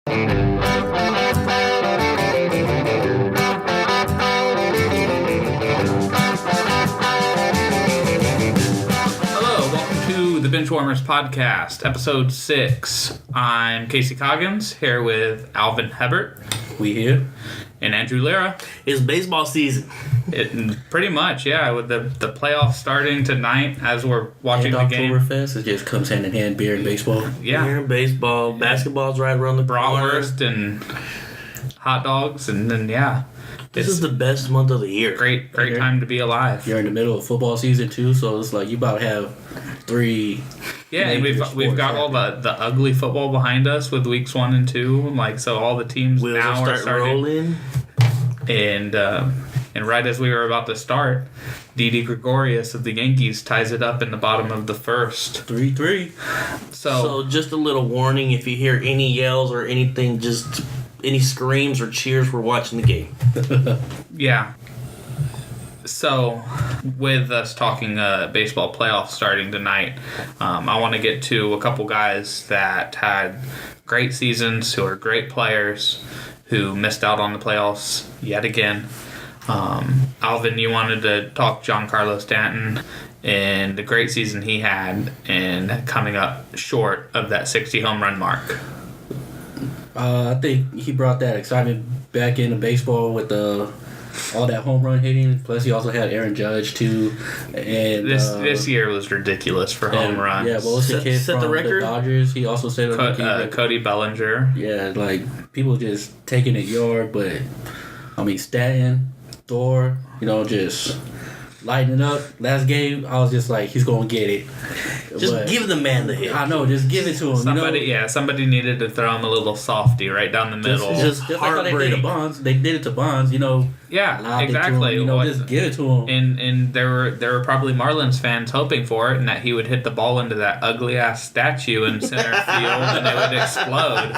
The Benchwarmers Podcast, Episode 6. I'm Casey Coggins, here with Alvin Hebert. We here. And Andrew Lira. It's baseball season. Pretty much, yeah. With the playoffs starting tonight as we're watching the game. Oktoberfest, it just comes hand in hand, beer and baseball. Yeah. Beer and baseball. Basketball's right around the corner. Bratwurst and hot dogs, and then, yeah. This is the best month of the year. Great time to be alive. You're in the middle of football season, too, so it's like you about to have three... Yeah, and we've got all the ugly football behind us with weeks 1 and 2. Like, so all the teams Wheels now are starting. Rolling. And right as we were about to start, Didi Gregorius of the Yankees ties it up in the bottom of the first. 3-3. So just a little warning, if you hear any yells or anything, just any screams or cheers, we're watching the game. Yeah. So, with us talking baseball playoffs starting tonight, I want to get to a couple guys that had great seasons, who are great players, who missed out on the playoffs yet again. Alvin, you wanted to talk Giancarlo Stanton and the great season he had and coming up short of that 60 home run mark. I think he brought that excitement back into baseball with all that home run hitting. Plus, he also had Aaron Judge too. And this year was ridiculous for home runs. Yeah, what was the kid set from the record? The Dodgers? He also set the record. Cody Bellinger. Yeah, like people just taking it yard, but I mean Stanton, Thor, just lighting up. Last game, I was just like, he's gonna get it. Just give the man the hit. I know, just give it to him. Somebody needed to throw him a little softy right down the middle. Just like how they did to Bonds. They did it to Bonds, Yeah, exactly. Him, just give it to him. And there were probably Marlins fans hoping for it, and that he would hit the ball into that ugly ass statue in center field, and it would explode.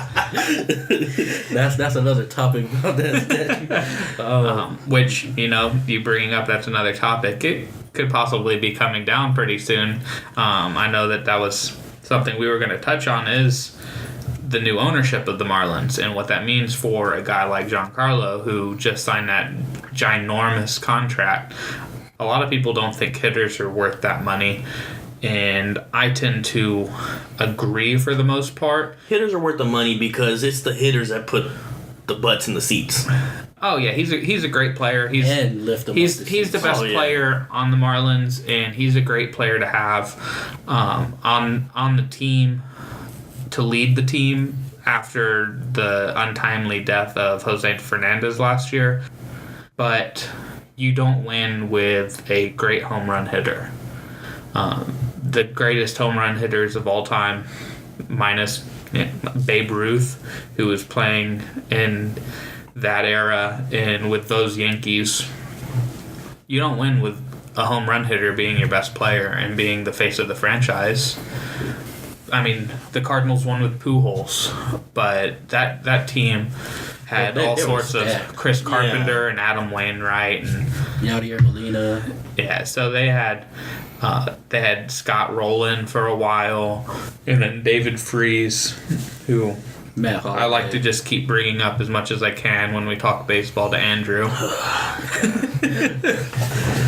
That's another topic about that statue. Which you bringing up, that's another topic. It could possibly be coming down pretty soon. I know that was something we were going to touch on is the new ownership of the Marlins and what that means for a guy like Giancarlo, who just signed that ginormous contract. A lot of people don't think hitters are worth that money, and I tend to agree for the most part. Hitters are worth the money because it's the hitters that put the butts in the seats. Oh yeah, he's a great player. He's the best player on the Marlins, and he's a great player to have on the team, to lead the team after the untimely death of Jose Fernandez last year. But you don't win with a great home run hitter. The greatest home run hitters of all time, minus Babe Ruth, who was playing in that era and with those Yankees, you don't win with a home run hitter being your best player and being the face of the franchise. I mean, the Cardinals won with Pujols, but that team had all sorts of Chris Carpenter and Adam Wainwright and Yadier Molina. Yeah, so they had Scott Rowland for a while, and then David Freese, who Matt Holliday. I like to just keep bringing up as much as I can when we talk baseball to Andrew.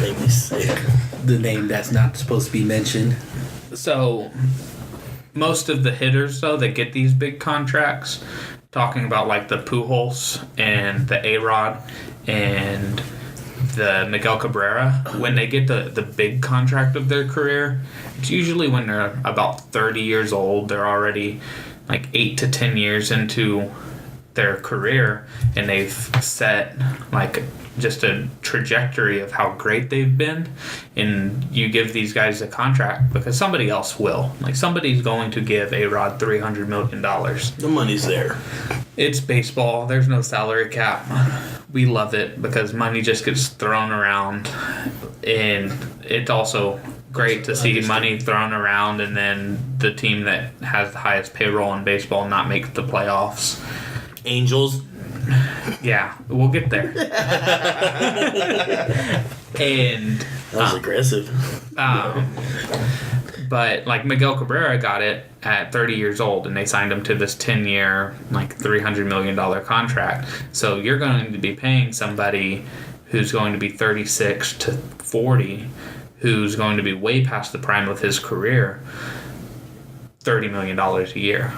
Make me sick. The name that's not supposed to be mentioned. So, most of the hitters, though, that get these big contracts, talking about like the Pujols and the A-Rod and the Miguel Cabrera, when they get the big contract of their career, it's usually when they're about 30 years old. They're already like 8 to 10 years into their career, and they've set like just a trajectory of how great they've been, and you give these guys a contract because somebody else will. Like, somebody's going to give A-Rod $300 million. The money's there. It's baseball. There's no salary cap. We love it because money just gets thrown around, and it's also great to see money thrown around and then the team that has the highest payroll in baseball not make the playoffs. Angels. Yeah, we'll get there. And that was aggressive. But like Miguel Cabrera got it at 30 years old, and they signed him to this 10-year, like $300 million contract. So you're going to be paying somebody who's going to be 36 to 40, who's going to be way past the prime of his career, $30 million a year.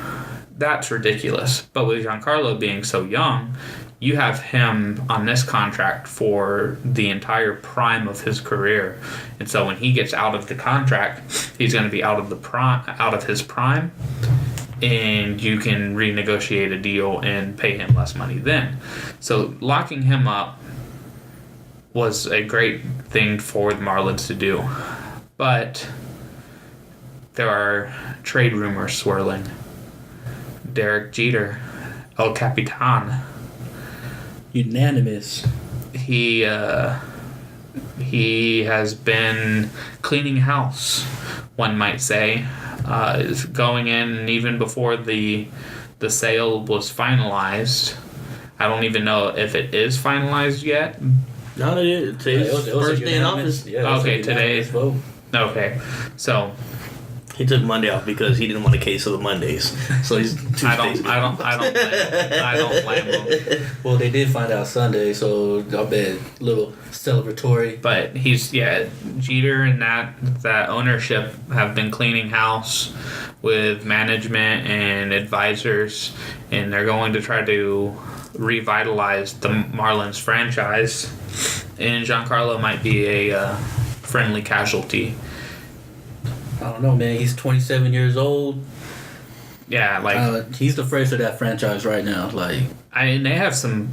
That's ridiculous. But with Giancarlo being so young, you have him on this contract for the entire prime of his career. And so when he gets out of the contract, he's going to be out of his prime, and you can renegotiate a deal and pay him less money then. So locking him up was a great thing for the Marlins to do. But there are trade rumors swirling. Derek Jeter, El Capitan. Unanimous. He has been cleaning house, one might say, is going in, and even before the sale was finalized. I don't even know if it is finalized yet. No, it is. Today's first day in office. Yeah, okay, today's vote. Okay, so. He took Monday off because he didn't want a case of the Mondays. So he's Tuesdays. I don't blame him. Well, they did find out Sunday, so I'll bet a little celebratory. But Jeter and that ownership have been cleaning house with management and advisors, and they're going to try to revitalize the Marlins franchise. And Giancarlo might be a friendly casualty. I don't know, man. He's 27 years old. Yeah, like he's the face of that franchise right now. Like, they have some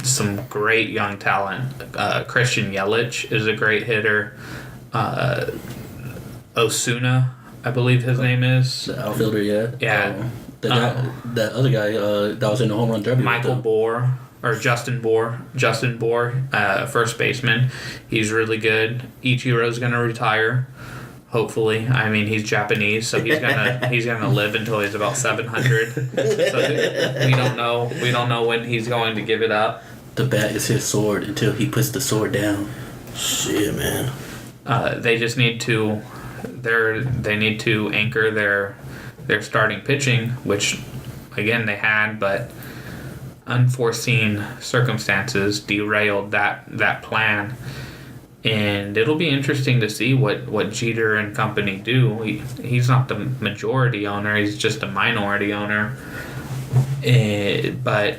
great young talent. Christian Yelich is a great hitter. Osuna, I believe his name is. The outfielder, yeah. Yeah. That other guy that was in the home run derby. Justin Bour, first baseman. He's really good. Ichiro's going to retire. Hopefully, I mean he's Japanese, so he's gonna live until he's about 700. So we don't know when he's going to give it up. The bat is his sword until he puts the sword down. Shit, man. They just need to anchor their starting pitching, which again they had, but unforeseen circumstances derailed that plan. And it'll be interesting to see what Jeter and company do. He's not the majority owner; he's just a minority owner. But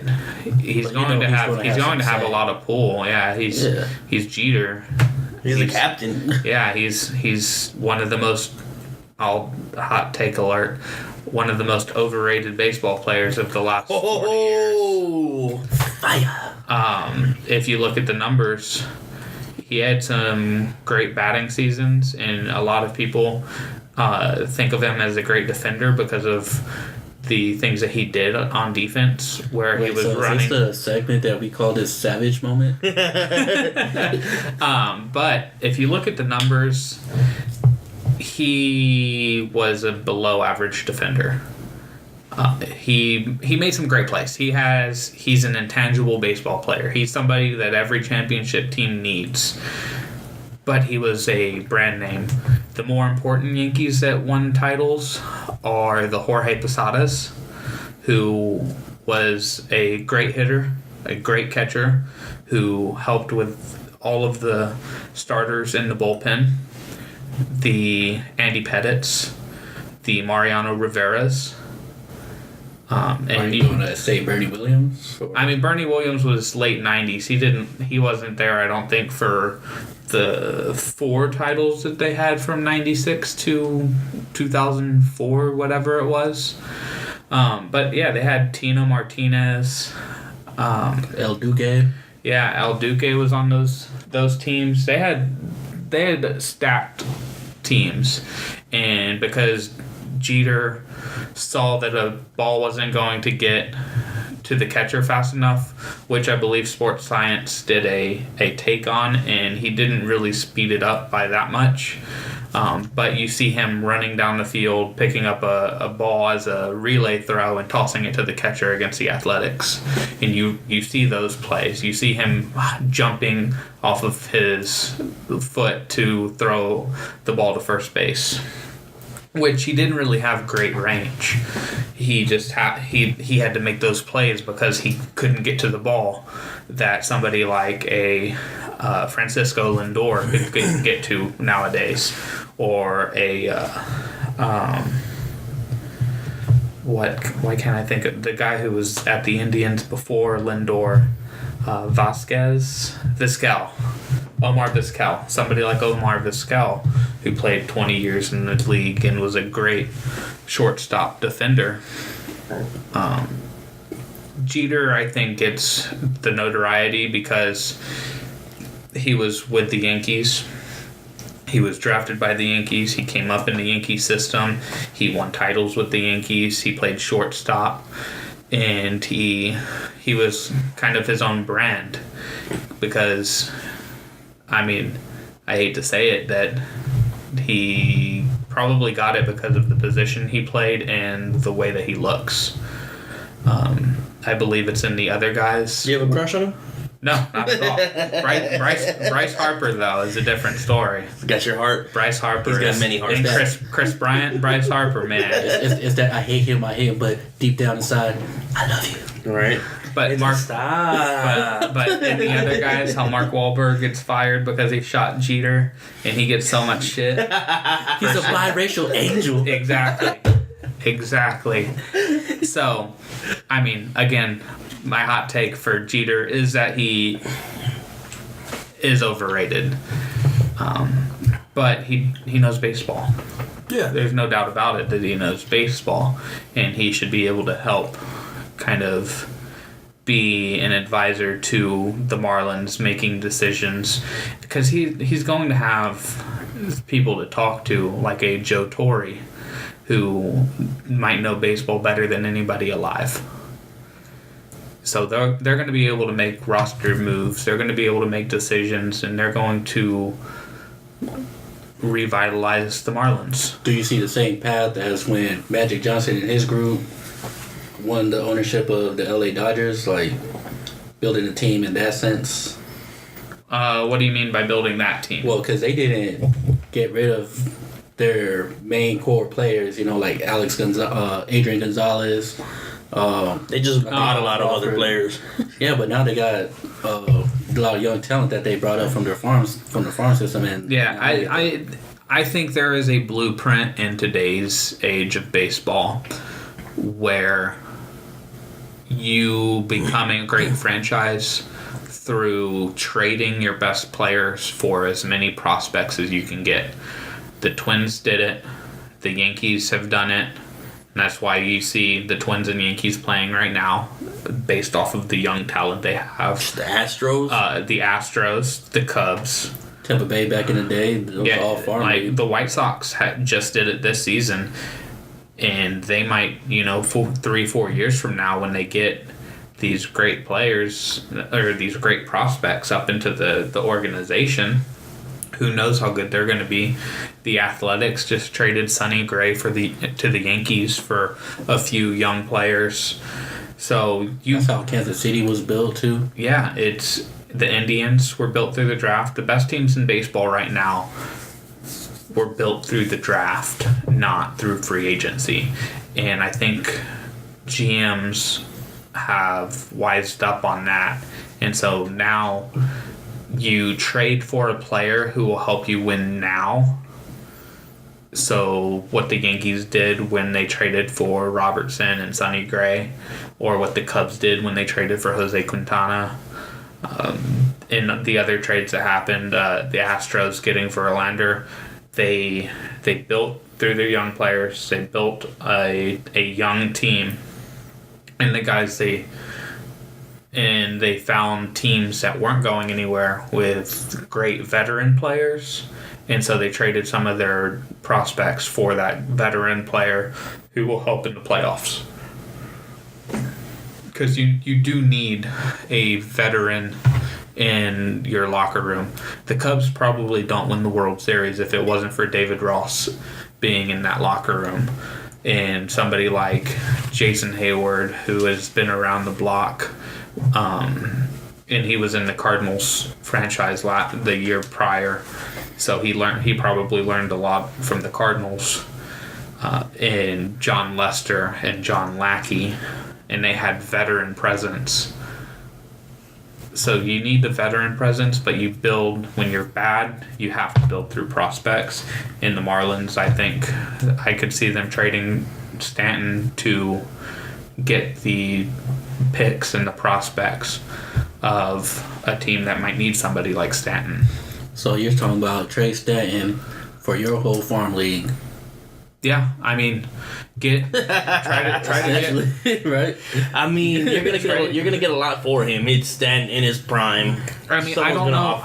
he's going to have a lot of pull. Yeah, he's Jeter. He's the captain. Yeah, he's one of the most. Hot take alert. One of the most overrated baseball players of the last 40 years. Fire! If you look at the numbers. He had some great batting seasons, and a lot of people think of him as a great defender because of the things that he did on defense, where he was running. Is this the segment that we call this savage moment? But if you look at the numbers, he was a below average defender. He made some great plays. He's an intangible baseball player. He's somebody that every championship team needs. But he was a brand name. The more important Yankees that won titles are the Jorge Posadas, who was a great hitter, a great catcher, who helped with all of the starters in the bullpen. The Andy Pettitts, the Mariano Riveras. Are you going to say Bernie Williams? Or? I mean, Bernie Williams was late 90s. He wasn't there, I don't think, for the 4 titles that they had from 96 to 2004, whatever it was. But yeah, they had Tino Martinez. El Duque. Yeah, El Duque was on those teams. They had stacked teams. And because Jeter saw that a ball wasn't going to get to the catcher fast enough, which I believe Sports Science did a take on, and he didn't really speed it up by that much. But you see him running down the field, picking up a ball as a relay throw and tossing it to the catcher against the Athletics. And you see those plays. You see him jumping off of his foot to throw the ball to first base. which he didn't really have great range. He just he had to make those plays because he couldn't get to the ball that somebody like a Francisco Lindor could get to nowadays, or a why can't I think of the guy who was at the Indians before Lindor? Vizquel. Omar Vizquel. Somebody like Omar Vizquel, who played 20 years in the league and was a great shortstop defender. Jeter, I think, gets the notoriety because he was with the Yankees. He was drafted by the Yankees. He came up in the Yankee system. He won titles with the Yankees. He played shortstop. And he was kind of his own brand because, I mean, I hate to say it, that he probably got it because of the position he played and the way that he looks. I believe it's in the other guys. Do you have a crush on him? No, not at all. Bryce Harper, though, is a different story. Got your heart. Bryce Harper. He's got many hearts. And Chris Bryant and Bryce Harper, man. It's that I hate him, but deep down inside, I love you. Right. But it's Mark, but in the other guys, how Mark Wahlberg gets fired because he shot Jeter, and he gets so much shit. He's a biracial angel. Exactly. So, I mean, again, my hot take for Jeter is that he is overrated. But he knows baseball. Yeah. There's no doubt about it that he knows baseball, and he should be able to help kind of be an advisor to the Marlins making decisions, because he's going to have people to talk to, like a Joe Torre, who might know baseball better than anybody alive. So they're going to be able to make roster moves. They're going to be able to make decisions, and they're going to revitalize the Marlins. Do you see the same path as when Magic Johnson and his group won the ownership of the LA Dodgers, like building a team in that sense? What do you mean by building that team? Well, because they didn't get rid of their main core players, like Adrian Gonzalez. They just bought a lot of other players. Yeah, but now they got a lot of young talent that they brought up from the farm system. And yeah, I think there is a blueprint in today's age of baseball where you becoming a great franchise through trading your best players for as many prospects as you can get. The Twins did it. The Yankees have done it. And that's why you see the Twins and Yankees playing right now, based off of the young talent they have. The Astros? The Astros, the Cubs. Tampa Bay back in the day, it was all farm. Like the White Sox just did it this season. And they might, 3-4 years from now, when they get these great players or these great prospects up into the organization, who knows how good they're going to be. The Athletics just traded Sonny Gray to the Yankees for a few young players. So that's how Kansas City was built too. Yeah, it's the Indians were built through the draft. The best teams in baseball right now were built through the draft, not through free agency. And I think GMs have wised up on that. And so now you trade for a player who will help you win now. So what the Yankees did when they traded for Robertson and Sonny Gray, or what the Cubs did when they traded for Jose Quintana, in the other trades that happened, the Astros getting Verlander, they built through their young players. They built a young team, and the guys they found teams that weren't going anywhere with great veteran players, and so they traded some of their prospects for that veteran player who will help in the playoffs. Because you do need a veteran in your locker room. The Cubs probably don't win the World Series if it wasn't for David Ross being in that locker room. And somebody like Jason Hayward, who has been around the block, and he was in the Cardinals franchise the year prior, so he probably learned a lot from the Cardinals. in John Lester and John Lackey, and they had veteran presence. So you need the veteran presence, but you build when you're bad. You have to build through prospects. In the Marlins, I think I could see them trading Stanton to get the picks and the prospects of a team that might need somebody like Stanton. So you're talking about trade Stanton for your whole farm league. Yeah, I mean, try to get right. I mean, you're gonna get a lot for him. It's Stanton in his prime. I mean, I don't know.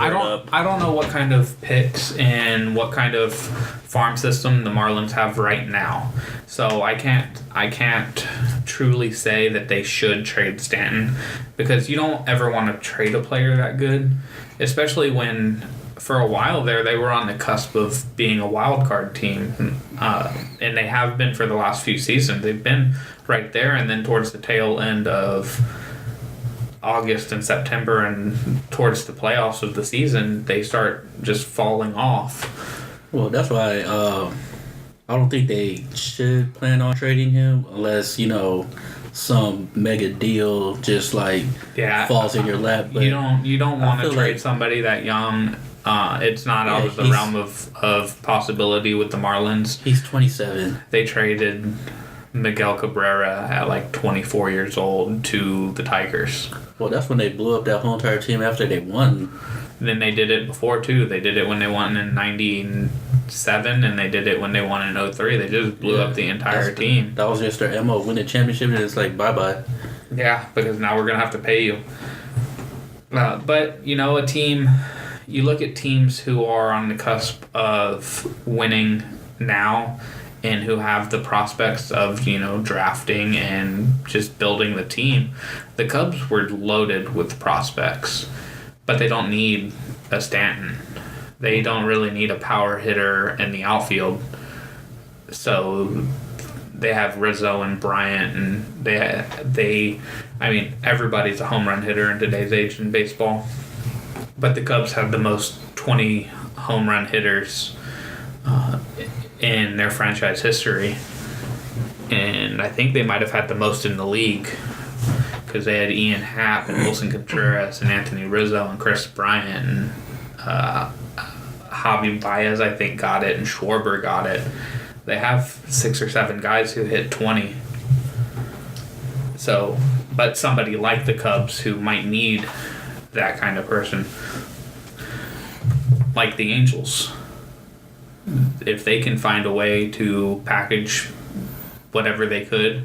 I don't know what kind of picks and what kind of farm system the Marlins have right now. So I can't truly say that they should trade Stanton, because you don't ever want to trade a player that good, especially when for a while there they were on the cusp of being a wild card team, and they have been for the last few seasons. They've been right there, and then towards the tail end of August and September and towards the playoffs of the season, they start just falling off. Well, that's why I don't think they should plan on trading him unless, some mega deal just falls in your lap. But you don't want to trade somebody that young. It's not out of the realm of possibility with the Marlins. He's 27. They traded Miguel Cabrera at 24 years old to the Tigers. Well, that's when they blew up that whole entire team after they won. And then they did it before too. They did it when they won in '97, and they did it when they won in '03. They just blew up the entire team. That was just their MO. Win the championship, and it's bye-bye. Yeah, because now we're going to have to pay you. But, a team... You look at teams who are on the cusp of winning now and who have the prospects of, drafting and just building the team. The Cubs were loaded with prospects, but they don't need a Stanton. They don't really need a power hitter in the outfield. So they have Rizzo and Bryant, and everybody's a home run hitter in today's age in baseball. But the Cubs have the most 20 home run hitters in their franchise history. And I think they might have had the most in the league, because they had Ian Happ and Wilson Contreras and Anthony Rizzo and Chris Bryant and Javi Baez, I think, got it, and Schwarber got it. They have 6 or 7 guys who hit 20. So, but somebody like the Cubs who might need that kind of person, like the Angels, if they can find a way to package whatever they could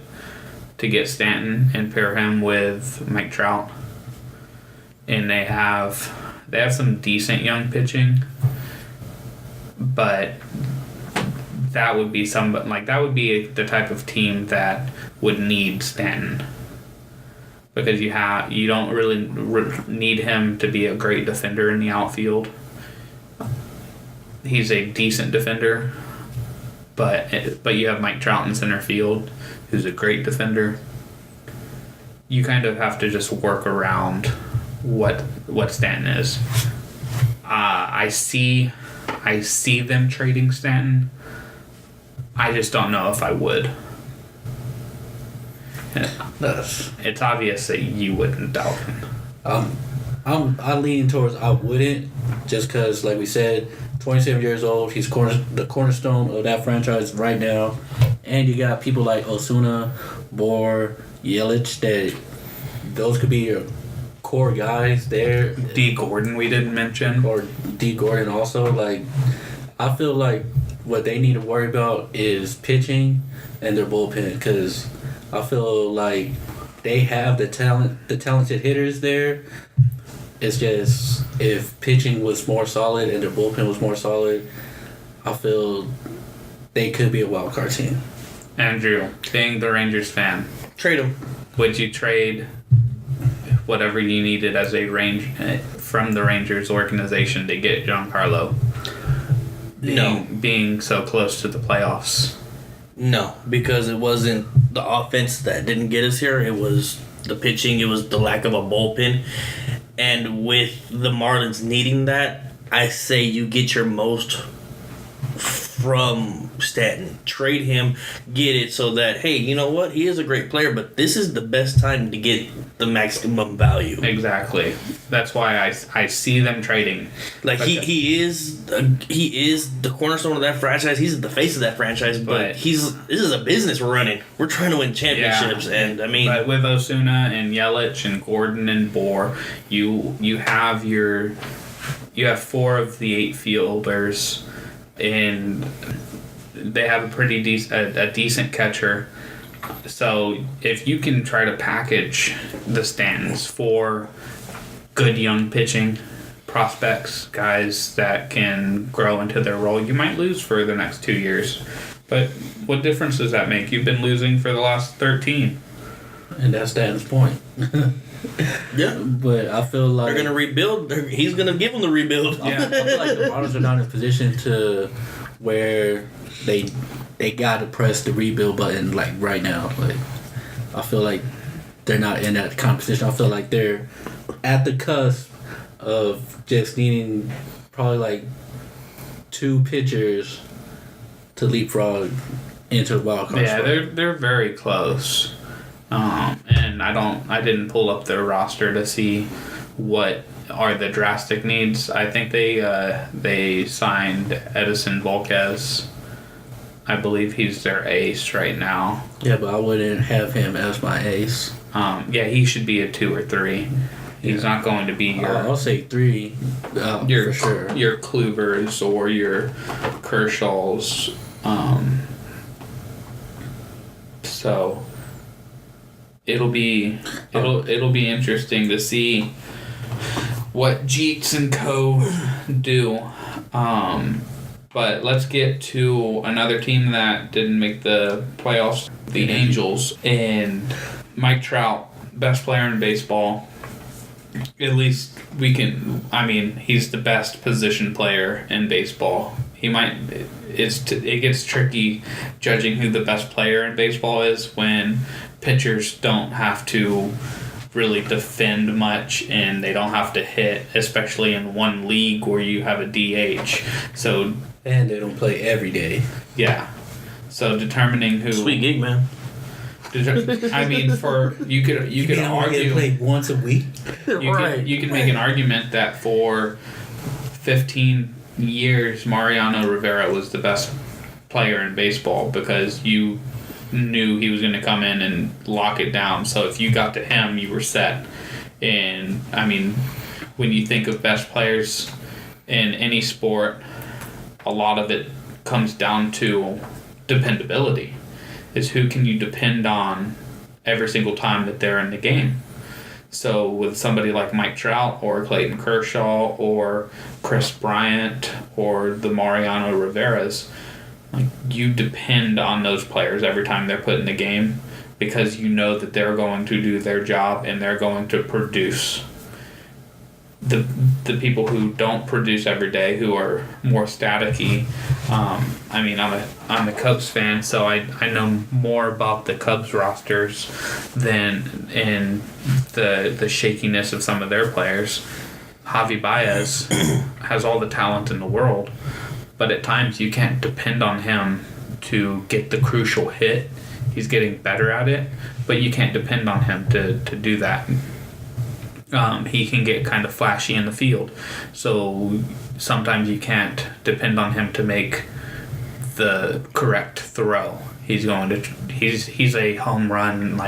to get Stanton and pair him with Mike Trout, and they have some decent young pitching, but that would be that would be the type of team that would need Stanton. Because you don't really need him to be a great defender in the outfield. He's a decent defender, but you have Mike Trout in center field, who's a great defender. You kind of have to just work around what Stanton is. I see them trading Stanton. I just don't know if I would. It's obvious that you wouldn't, Dalvin. I lean towards I wouldn't, just because, like we said, 27 years old. He's the cornerstone of that franchise right now, and you got people like Osuna, Bohr, Yelich. That those could be your core guys there. D. Gordon, we didn't mention, or D. Gordon also. I feel like what they need to worry about is pitching and their bullpen, because I feel like they have the talented hitters there. It's just, if pitching was more solid and their bullpen was more solid, I feel they could be a wild card team. Andrew, being the Rangers fan, trade them. Would you trade whatever you needed as from the Rangers organization to get Giancarlo? Being so close to the playoffs. No, because it wasn't the offense that didn't get us here. It was the pitching. It was the lack of a bullpen. And with the Marlins needing that, I say you get your most from Stanton. Trade him, get it so that, hey, you know what? He is a great player, but this is the best time to get the maximum value. Exactly. That's why I see them trading. Like, he is the cornerstone of that franchise. He's the face of that franchise, but this is a business we're running. We're trying to win championships, and I mean... But with Osuna and Yelich and Gordon and Bohr, you have 4 of the 8 fielders, and they have a pretty decent catcher. So if you can try to package the Stantons for good young pitching prospects, guys that can grow into their role, you might lose for the next 2 years. But what difference does that make? You've been losing for the last 13. And that's Stanton's point. Yeah. But I feel like... They're going to rebuild. He's going to give them the rebuild. Yeah. I feel like the Marlins are not in a position to where they got to press the rebuild button, like, right now. Like, I feel like they're not in that competition. I feel like they're at the cusp of just needing probably, like, 2 pitchers to leapfrog into the wild card. Yeah, they're very close. And I didn't pull up their roster to see what are the drastic needs. I think they signed Edison Volquez. I believe he's their ace right now. Yeah, but I wouldn't have him as my ace. Yeah, he should be a 2 or 3. He's not going to be your... I'll say 3 for sure. Your Klubers or your Kershaws. So... It'll be interesting to see what Jeets and Co. do. But let's get to another team that didn't make the playoffs, the Angels. And Mike Trout, best player in baseball. At least he's the best position player in baseball. It gets tricky judging who the best player in baseball is when pitchers don't have to really defend much and they don't have to hit, especially in one league where you have a DH. And they don't play every day. Yeah. So determining who... Sweet gig, man. You could argue... play once a week? You can make an argument that for 15 years, Mariano Rivera was the best player in baseball because you knew he was going to come in and lock it down. So if you got to him, you were set. And, when you think of best players in any sport, a lot of it comes down to dependability. Is who can you depend on every single time that they're in the game. So with somebody like Mike Trout or Clayton Kershaw or Chris Bryant or the Mariano Riveras, you depend on those players every time they're put in the game because you know that they're going to do their job and they're going to produce. The people who don't produce every day, who are more staticky. I'm a Cubs fan, so I know more about the Cubs rosters than in the shakiness of some of their players. Javi Baez has all the talent in the world, but at times you can't depend on him to get the crucial hit. He's getting better at it, but you can't depend on him to do that. He can get kind of flashy in the field, so sometimes you can't depend on him to make the correct throw. He's a home run,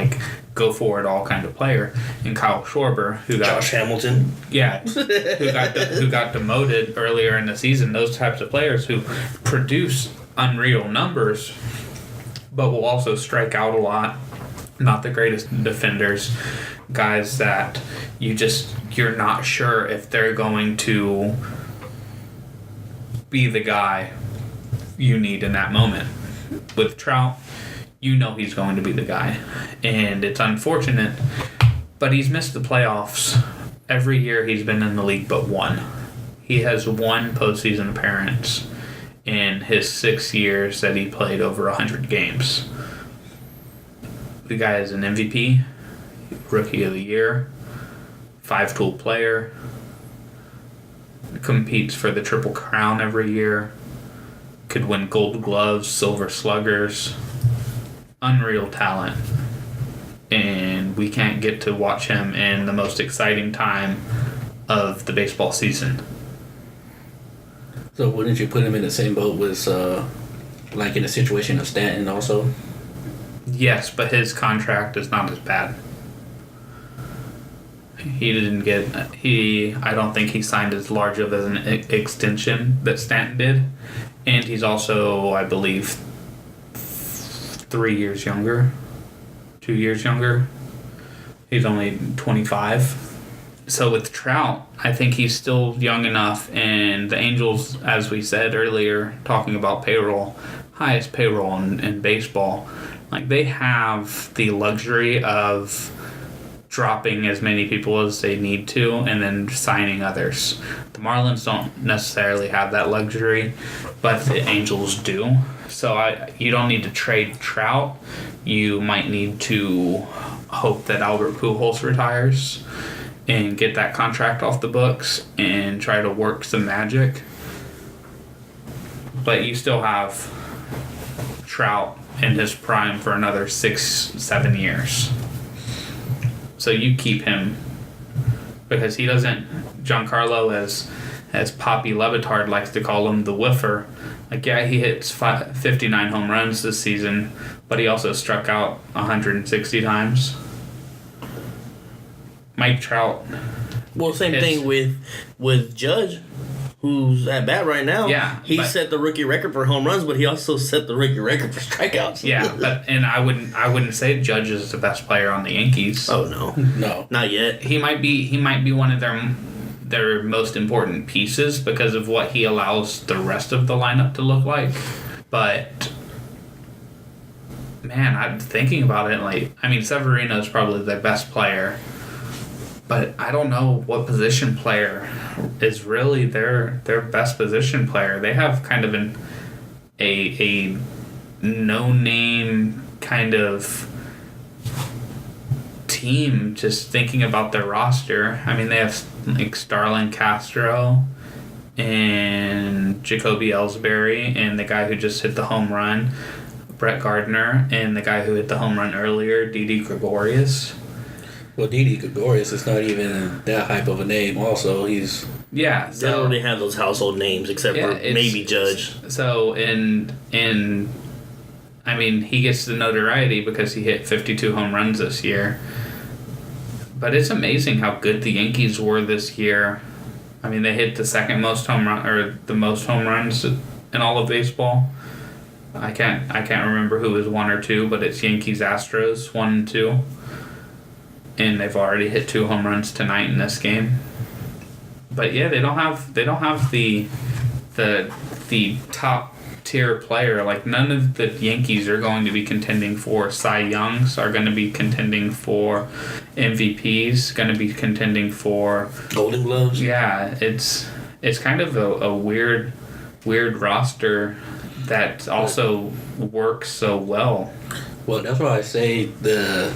go for it all kind of player. And Kyle Schwarber, who got Josh Hamilton, who got demoted earlier in the season. Those types of players who produce unreal numbers, but will also strike out a lot. Not the greatest defenders. Guys that you're not sure if they're going to be the guy you need in that moment. With Trout, you know he's going to be the guy. And it's unfortunate, but he's missed the playoffs every year he's been in the league but one. He has one postseason appearance in his 6 years that he played over 100 games. The guy is an MVP, Rookie of the Year, 5-tool player, competes for the Triple Crown every year, could win Gold Gloves, Silver Sluggers. Unreal talent. And we can't get to watch him in the most exciting time of the baseball season. So wouldn't you put him in the same boat with, like in a situation of Stanton also? Yes, but his contract is not as bad. He didn't get... I don't think he signed as large of an extension that Stanton did. And he's also, I believe, 3 years younger. 2 years younger. He's only 25. So with Trout, I think he's still young enough, and the Angels, as we said earlier, talking about payroll, highest payroll in baseball, like they have the luxury of dropping as many people as they need to and then signing others. The Marlins don't necessarily have that luxury, but the Angels do. So you don't need to trade Trout. You might need to hope that Albert Pujols retires and get that contract off the books and try to work some magic. But you still have Trout in his prime for another 6-7 years. So you keep him because he doesn't... Giancarlo, as Poppy Levitard likes to call him, the whiffer. Like, yeah, he hits 59 home runs this season, but he also struck out 160 times. Mike Trout. Well, same thing with Judge, who's at bat right now. Yeah, he set the rookie record for home runs, but he also set the rookie record for strikeouts. Yeah, and I wouldn't say Judge is the best player on the Yankees. Oh no, not yet. He might be one of their most important pieces because of what he allows the rest of the lineup to look like. But man, I'm thinking about it. Like, I mean, Severino is probably their best player. But I don't know what position player is really their best position player. They have kind of a no-name kind of team just thinking about their roster. I mean, they have like Starlin Castro and Jacoby Ellsbury and the guy who just hit the home run, Brett Gardner, and the guy who hit the home run earlier, Didi Gregorius. Well, Didi Gregorius is not even that hype of a name. Also, he's... Yeah, they don't really have those household names except for maybe Judge. So, I mean, he gets the notoriety because he hit 52 home runs this year. But it's amazing how good the Yankees were this year. I mean, they hit the second most home run, or the most home runs in all of baseball. I can't remember who was 1 or 2, but it's Yankees Astros 1 and 2. And they've already hit 2 home runs tonight in this game. But yeah, they don't have the top tier player. Like, none of the Yankees are going to be contending for Cy Youngs, are going to be contending for MVPs, going to be contending for Golden Gloves. Yeah, it's kind of a weird roster that also works so well. Well, that's why I say the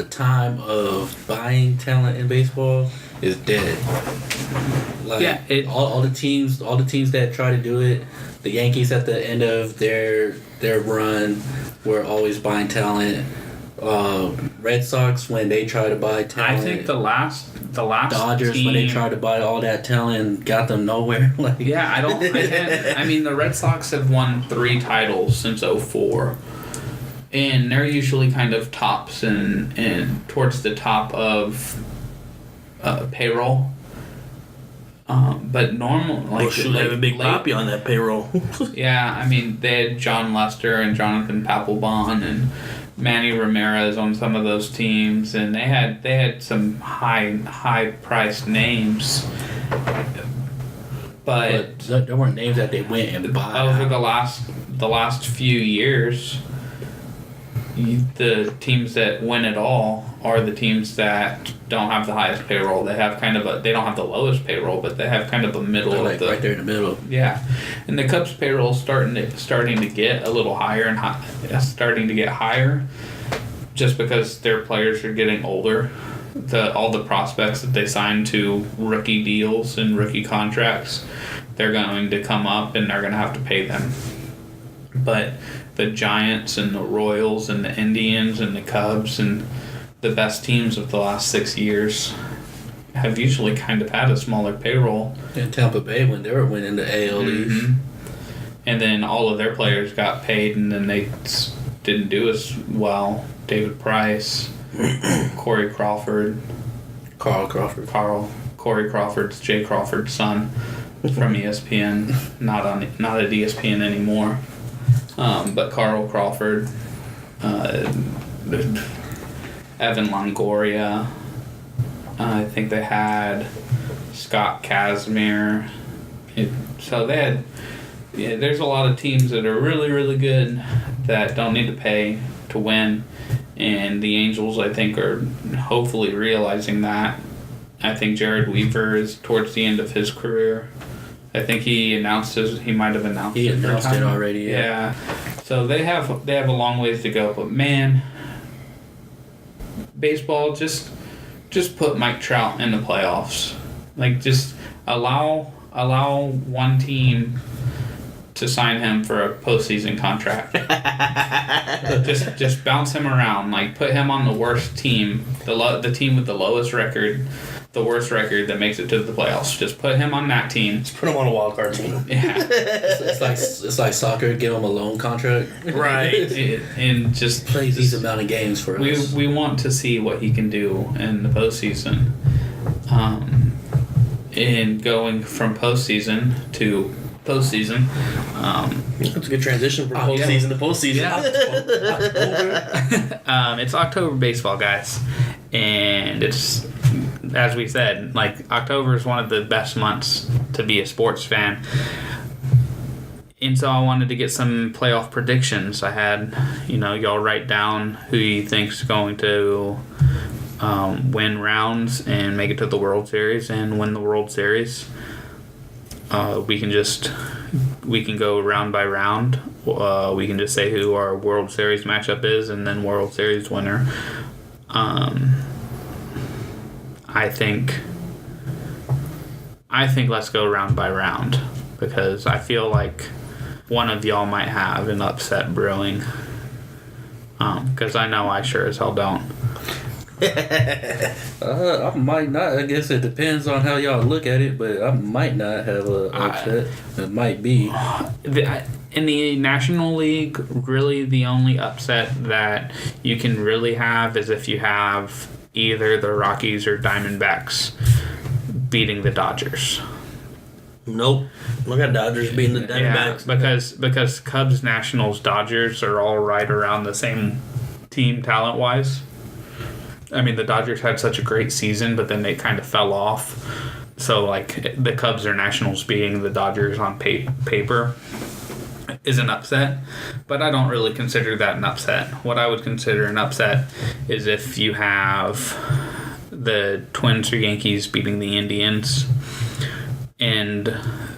time of buying talent in baseball is dead. Like, yeah, all the teams that try to do it, the Yankees at the end of their run were always buying talent. Red Sox, when they try to buy talent, I think the last Dodgers team, when they tried to buy all that talent, got them nowhere. Like, yeah, I mean, the Red Sox have won 3 titles since 2004. And they're usually kind of tops and towards the top of payroll. But normal, like... Well, should have a big poppy on that payroll. Yeah, I mean, they had John Lester and Jonathan Papelbon and Manny Ramirez on some of those teams, and they had some high-priced names. But there weren't names that they went and bought. Over the last few years... the teams that win it all are the teams that don't have the highest payroll. They have they don't have the lowest payroll, but they have kind of a middle. They're like right there in the middle. Yeah, and the Cubs' payroll is starting to get a little higher and starting to get higher, just because their players are getting older. All the prospects that they signed to rookie deals and rookie contracts, they're going to come up and they're going to have to pay them. But the Giants and the Royals and the Indians and the Cubs and the best teams of the last 6 years have usually kind of had a smaller payroll. In Tampa Bay, when they were winning the AL East. And then all of their players got paid, and then they didn't do as well. David Price, Corey Crawford. Corey Crawford's Jay Crawford's son from ESPN. Not at ESPN anymore. But Carl Crawford, Evan Longoria. I think they had Scott Kazmir. So they had. Yeah, there's a lot of teams that are really, really good that don't need to pay to win. And the Angels, I think, are hopefully realizing that. I think Jared Weaver is towards the end of his career. I think he announced he might have announced it. He announced it already, yeah. So they have a long ways to go. But, man, baseball, just put Mike Trout in the playoffs. Like, just allow one team to sign him for a postseason contract. just bounce him around. Like, put him on the worst team, the team with the lowest record, the worst record that makes it to the playoffs. Just put him on that team. Just put him on a wild card team. Yeah. It's like soccer. Give him a loan contract. Right. And just plays these amount of games for us. We want to see what he can do in the postseason. And going from postseason to postseason. That's a good transition from postseason to postseason. Yeah. It's October baseball, guys. And it's, as we said, like, October is one of the best months to be a sports fan. And so I wanted to get some playoff predictions. I had, y'all write down who you think's going to win rounds and make it to the World Series and win the World Series. We can go round by round. We can just say who our World Series matchup is and then World Series winner. I think let's go round by round because I feel like one of y'all might have an upset brewing. Because I know I sure as hell don't. I might not. I guess it depends on how y'all look at it, but I might not have a upset. It might be. In the National League, really the only upset that you can really have is if you have either the Rockies or Diamondbacks beating the Dodgers. Nope. I got Dodgers beating the Diamondbacks. Yeah, because Cubs, Nationals, Dodgers are all right around the same team talent-wise. I mean, the Dodgers had such a great season, but then they kind of fell off. So, like, the Cubs or Nationals beating the Dodgers on paper is an upset. But I don't really consider that an upset. What I would consider an upset is if you have the Twins or Yankees beating the Indians and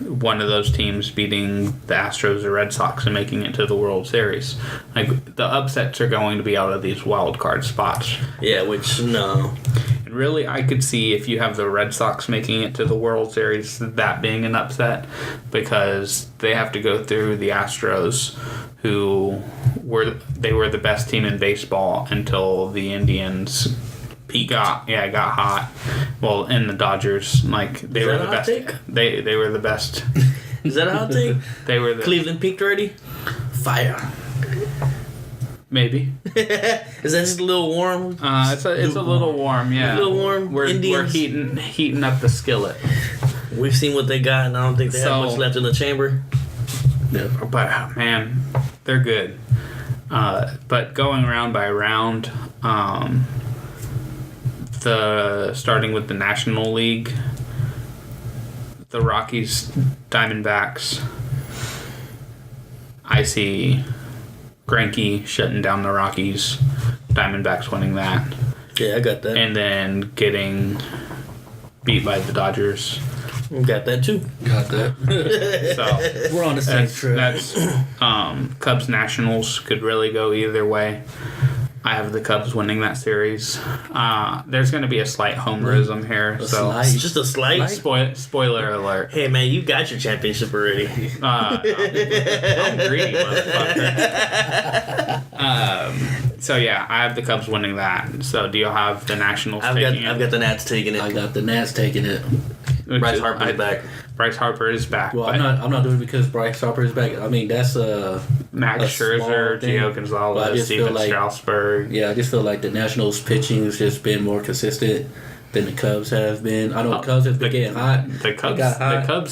one of those teams beating the Astros or Red Sox and making it to the World Series. Like, the upsets are going to be out of these wild card spots. Yeah, which, no. And really, I could see if you have the Red Sox making it to the World Series, that being an upset, because they have to go through the Astros, who were the best team in baseball until the Indians got hot. Well, and the Dodgers, like, they were the best. They were the best. Is that a hot take? They were the Cleveland peaked already? Fire. Maybe. Is that just a little warm? It's a little warm, yeah. A little warm. We're heating up the skillet. We've seen what they got, and I don't think they have much left in the chamber. Yeah, but man, they're good. But going round by round, starting with the National League, the Rockies, Diamondbacks, I see Greinke shutting down the Rockies, Diamondbacks winning that. Yeah, I got that. And then getting beat by the Dodgers. Got that too. Got that. So we're on the same trip. That's Cubs Nationals could really go either way. I have the Cubs winning that series. There's going to be a slight homerism here. It's just a slight? Spoiler alert. Hey, man, you got your championship already. I'm greedy, motherfucker. So, yeah, I have the Cubs winning that. So, do you have the Nationals taking it? I've got the Nats taking it. I got the Nats taking it. Bryce Harper is back. Bryce Harper is back. Well, I'm not doing it because Bryce Harper is back. I mean, that's Max Scherzer, Gio Gonzalez, Steven Strasburg. Yeah, I just feel like the Nationals pitching has just been more consistent than the Cubs have been. I know the Cubs have been getting hot. The Cubs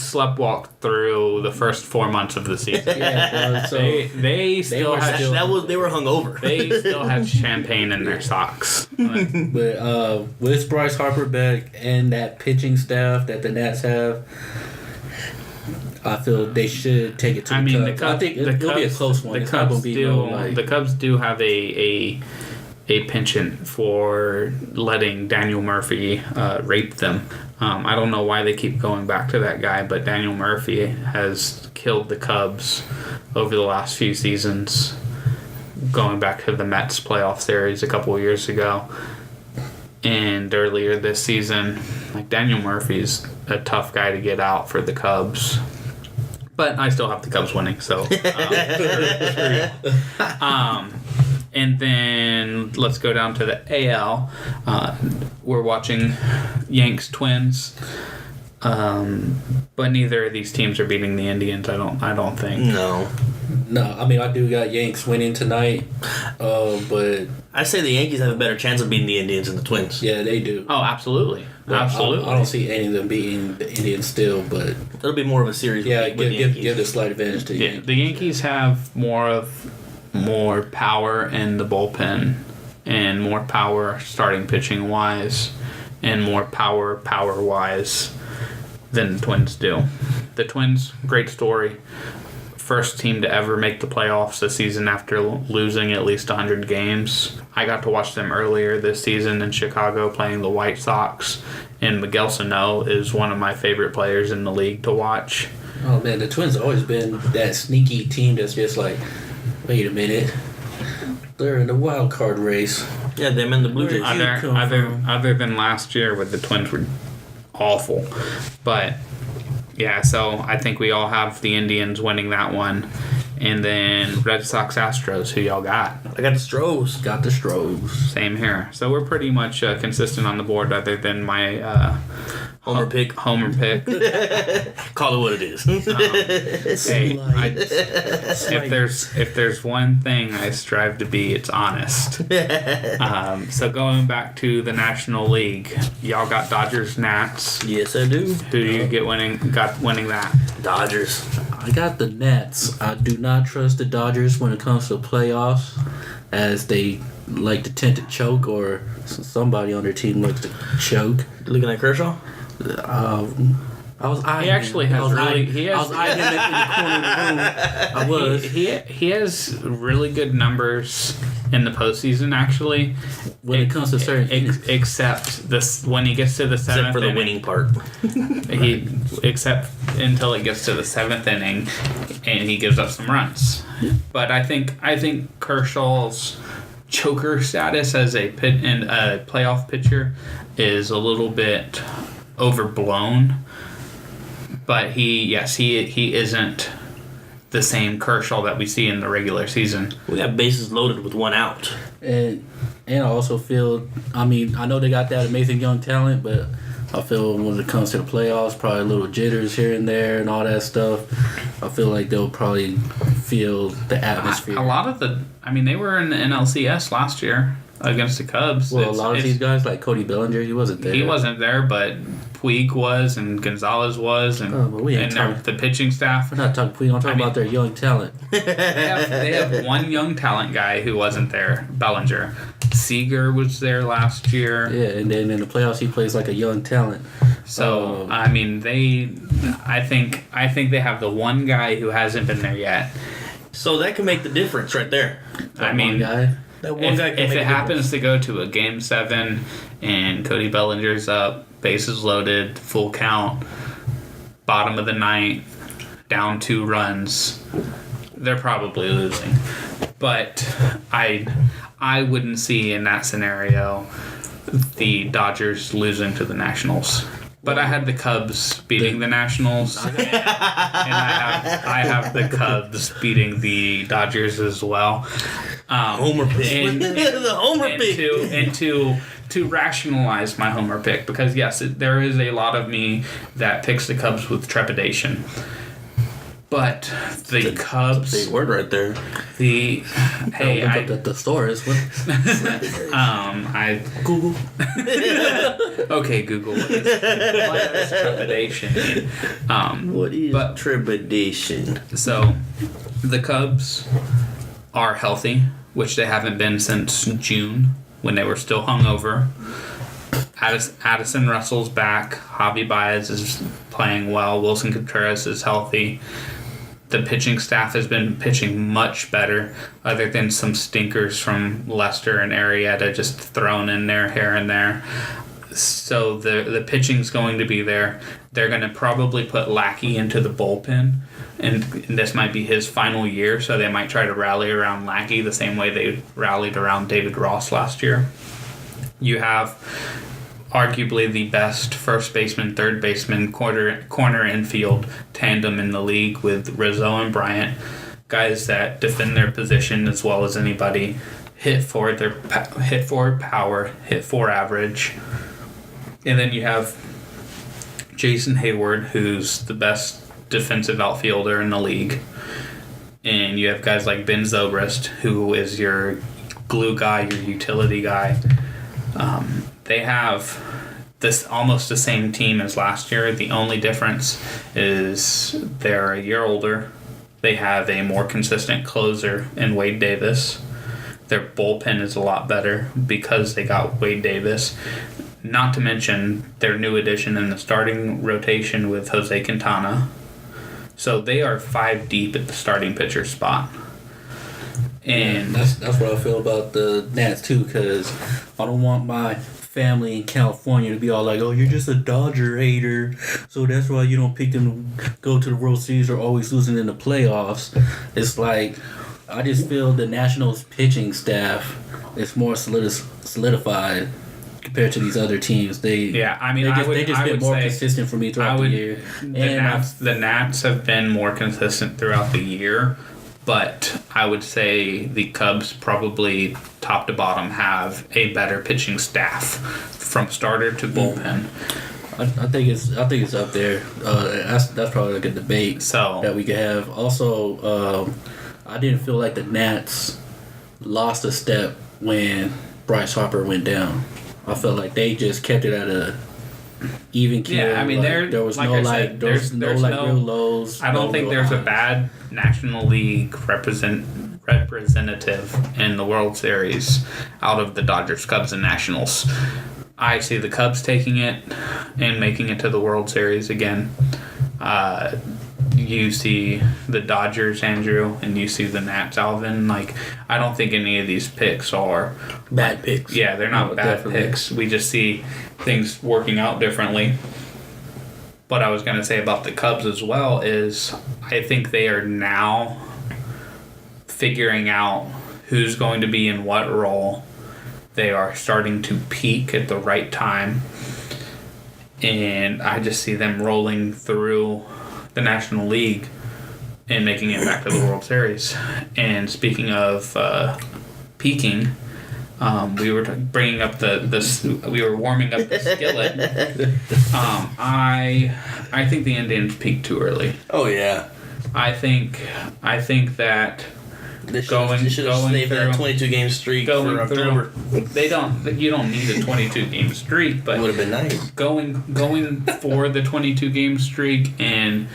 sleptwalked through the first 4 months of the season. Yeah, so they were hungover. They still had champagne in their socks. But with Bryce Harper back and that pitching staff that the Nats have, I feel they should take it to the Cubs. I think it'll be a close one. The Cubs do have a penchant for letting Daniel Murphy rape them. I don't know why they keep going back to that guy, but Daniel Murphy has killed the Cubs over the last few seasons, going back to the Mets playoff series a couple of years ago. And earlier this season, like, Daniel Murphy's a tough guy to get out for the Cubs. But I still have the Cubs winning, so and then let's go down to the AL. We're watching Yanks Twins, but neither of these teams are beating the Indians. I don't think. No. I mean, I do got Yanks winning tonight, but I say the Yankees have a better chance of beating the Indians than the Twins. Yeah, they do. Oh, absolutely. Absolutely. I don't see any of them beating the Indians still, but it'll be more of a series. Yeah, give the slight advantage to the Yankees. The Yankees have more power in the bullpen and more power starting pitching wise and more power wise than the Twins do. The Twins, great story. First team to ever make the playoffs this season after losing at least 100 games. I got to watch them earlier this season in Chicago playing the White Sox, and Miguel Sano is one of my favorite players in the league to watch. Oh man, the Twins have always been that sneaky team that's just like, wait a minute, they're in the wild card race. Yeah, them and the Blue Jays. Other than last year, where the Twins were awful, but. Yeah, so I think we all have the Indians winning that one. And then Red Sox Astros, who y'all got? I got the Stros. Got the Stros. Same here. So we're pretty much consistent on the board other than my Homer pick. Call it what it is. If there's one thing I strive to be, it's honest. So going back to the National League, y'all got Dodgers Nats. Yes, I do. Who do you get winning that? Dodgers. I got the Nats. I do not trust the Dodgers when it comes to playoffs, as they like to tend to choke, or somebody on their team likes to choke. Looking at Kershaw? I was eyeing He actually him. has I was really. eyeing, He has. I was eyeing him in the corner of the room. I was. He has really good numbers in the postseason. Actually, when it comes to certain except this when he gets to the seventh. Except for the inning, winning part. Except until it gets to the seventh inning, and he gives up some runs. But I think Kershaw's choker status as a playoff pitcher is a little bit overblown. But he isn't the same Kershaw that we see in the regular season. We got bases loaded with one out. And I also feel, I mean, I know they got that amazing young talent, but I feel when it comes to the playoffs, probably a little jitters here and there and all that stuff. I feel like they'll probably feel the atmosphere. They were in the NLCS last year against the Cubs. Well, a lot of these guys, like Cody Bellinger, he wasn't there. He wasn't there, but Puig was, and Gonzalez was, and the pitching staff. We're not talking Puig. I'm talking about their young talent. They have one young talent guy who wasn't there, Bellinger. Seager was there last year. Yeah, and then in the playoffs he plays like a young talent. So I think they have the one guy who hasn't been there yet. So that can make the difference right there. That one guy if it happens to go to a Game 7 and Cody Bellinger's up, bases loaded, full count, bottom of the ninth, down 2 runs, they're probably losing. But I I wouldn't see in that scenario the Dodgers losing to the Nationals. But I had the Cubs beating the Nationals, and I have the Cubs beating the Dodgers as well. Homer pick. The Homer pick. And to rationalize my Homer pick, because yes, there is a lot of me that picks the Cubs with trepidation. But the Cubs. That's a big word right there. The store is what? Google. Okay, Google. What is trepidation? What is trepidation? So, the Cubs are healthy, which they haven't been since June when they were still hungover. Addison Russell's back. Javi Baez is playing well. Wilson Contreras is healthy. The pitching staff has been pitching much better, other than some stinkers from Lester and Arrieta just thrown in there here and there. So the pitching's going to be there. They're going to probably put Lackey into the bullpen, and this might be his final year, so they might try to rally around Lackey the same way they rallied around David Ross last year. You have arguably the best first baseman, third baseman, corner infield tandem in the league with Rizzo and Bryant. Guys that defend their position as well as anybody, hit for power, hit for average. And then you have Jason Hayward, who's the best defensive outfielder in the league. And you have guys like Ben Zobrist, who is your glue guy, your utility guy. They have this almost the same team as last year. The only difference is they're a year older. They have a more consistent closer in Wade Davis. Their bullpen is a lot better because they got Wade Davis. Not to mention their new addition in the starting rotation with Jose Quintana. So they are 5 deep at the starting pitcher spot. And that's what I feel about the Nats too, because I don't want my family in California to be all like, oh, you're just a Dodger hater, so that's why you don't pick them to go to the World Series or always losing in the playoffs. It's like, I just feel the Nationals pitching staff is more solidified compared to these other teams. They just been more consistent for me throughout the year. The Nats have been more consistent throughout the year. But I would say the Cubs probably top to bottom have a better pitching staff from starter to bullpen. I think it's up there. That's probably like a debate that we could have. Also, I didn't feel like the Nats lost a step when Bryce Harper went down. I felt like they just kept it at a even keel. Yeah, I mean, there was no real lows. I don't think there's a bad National League representative in the World Series out of the Dodgers, Cubs, and Nationals. I see the Cubs taking it and making it to the World Series again. You see the Dodgers, Andrew, and you see the Nats, Alvin. Like, I don't think any of these picks are bad picks. Yeah, they're not bad picks. We just see things working out differently. What I was going to say about the Cubs as well is I think they are now figuring out who's going to be in what role. They are starting to peak at the right time. And I just see them rolling through the National League and making it back to the World Series. And speaking of peaking, we were bringing up we were warming up the skillet. I think the Indians peaked too early. Oh yeah. I think that they should have saved that 22-game streak for October. You don't need a 22-game streak, but it would have been nice. Going for the 22-game streak, and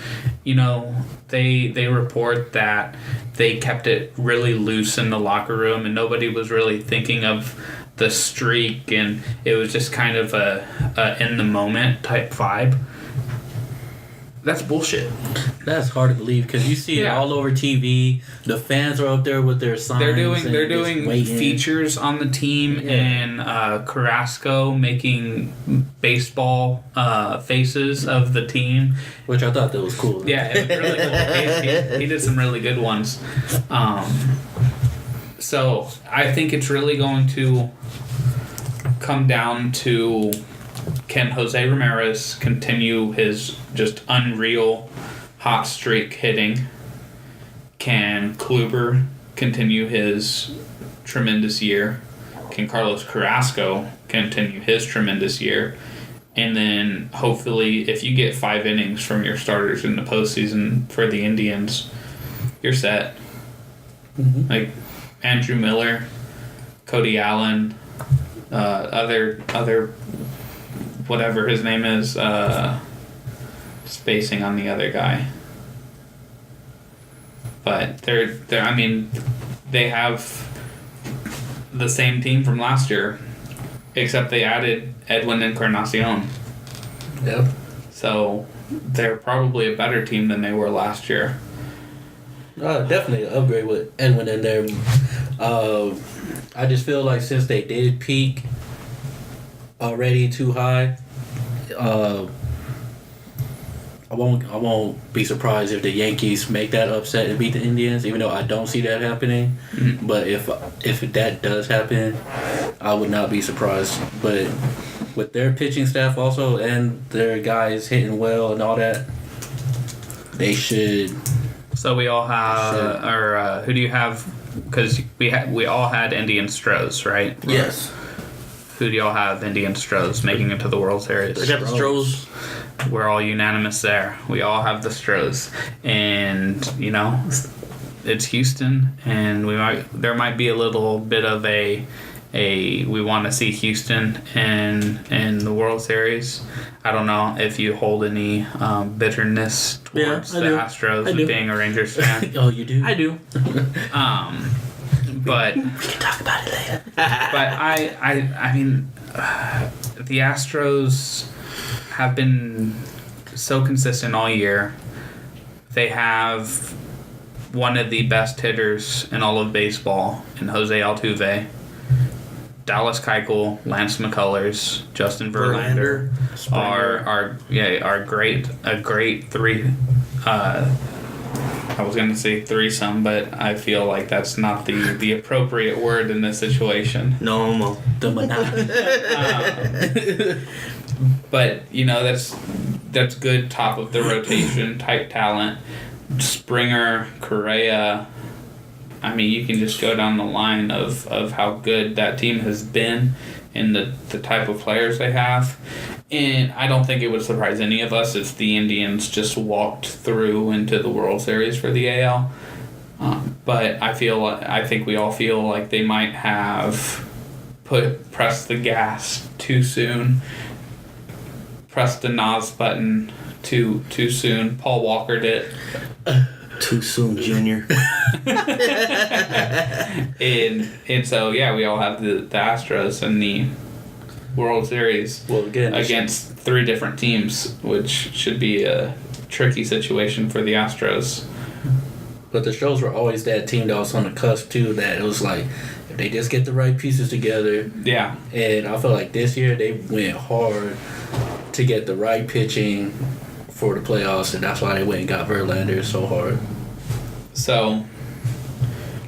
they report that they kept it really loose in the locker room, and nobody was really thinking of the streak, and it was just kind of a in the moment type vibe. That's bullshit. That's hard to believe because you see it all over TV. The fans are up there with their signs. They're doing features on the team, and Carrasco making baseball faces of the team, which I thought that was cool. Yeah, it was really cool. He did some really good ones. So I think it's really going to come down to, can Jose Ramirez continue his just unreal hot streak hitting? Can Kluber continue his tremendous year? Can Carlos Carrasco continue his tremendous year? And then hopefully if you get 5 innings from your starters in the postseason for the Indians, you're set. Mm-hmm. Like Andrew Miller, Cody Allen, other whatever his name is, spacing on the other guy. But they have the same team from last year, except they added Edwin Encarnacion. Yep. So they're probably a better team than they were last year. Definitely an upgrade with Edwin in there. I just feel like since they did peak already too high, I won't be surprised if the Yankees make that upset and beat the Indians, even though I don't see that happening. Mm-hmm. But if that does happen, I would not be surprised. But with their pitching staff also and their guys hitting well and all that, they should. So we all have, who do you have? Because we all had Indian Stros, right? Yes. Who do y'all have Indian Stros making it to the World Series? I got the Stros. We're all unanimous there. We all have the Stros, and it's Houston, and there might be a little bit of a we want to see Houston in the World Series. I don't know if you hold any bitterness towards the Astros being a Rangers fan. Oh, you do? I do. But we can talk about it later. But I mean, the Astros have been so consistent all year. They have one of the best hitters in all of baseball in Jose Altuve, Dallas Keuchel, Lance McCullers, Justin Verlander are great three. I was going to say threesome, but I feel like that's not the appropriate word in this situation. No, but that's good top of the rotation type talent. Springer, Correa. I mean, you can just go down the line of how good that team has been and the type of players they have. And I don't think it would surprise any of us if the Indians just walked through into the World Series for the AL. But I think we all feel like they might have pressed the gas too soon, pressed the NOS button too soon. Paul Walkered it. Too soon, Junior. and so we all have the Astros in the World Series against 3 different teams, which should be a tricky situation for the Astros. But the Astros were always that team that was on the cusp too. That it was like if they just get the right pieces together. Yeah. And I feel like this year they went hard to get the right pitching for the playoffs, and that's why they went and got Verlander so hard. So,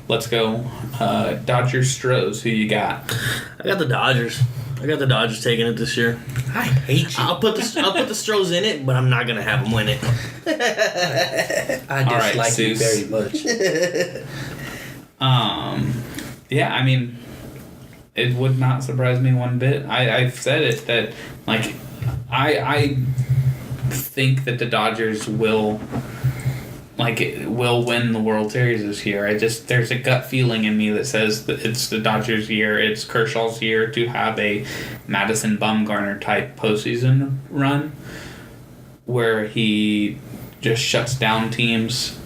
let's go. Dodgers Stros, who you got? I got the Dodgers. I got the Dodgers taking it this year. I hate you. I'll put the Stros in it, but I'm not gonna have them win it. I dislike you very much. Yeah, I mean, it would not surprise me one bit. I've said it that I think that the Dodgers will win the World Series this year. There's a gut feeling in me that says that it's the Dodgers' year, it's Kershaw's year to have a Madison Bumgarner type postseason run where he just shuts down teams,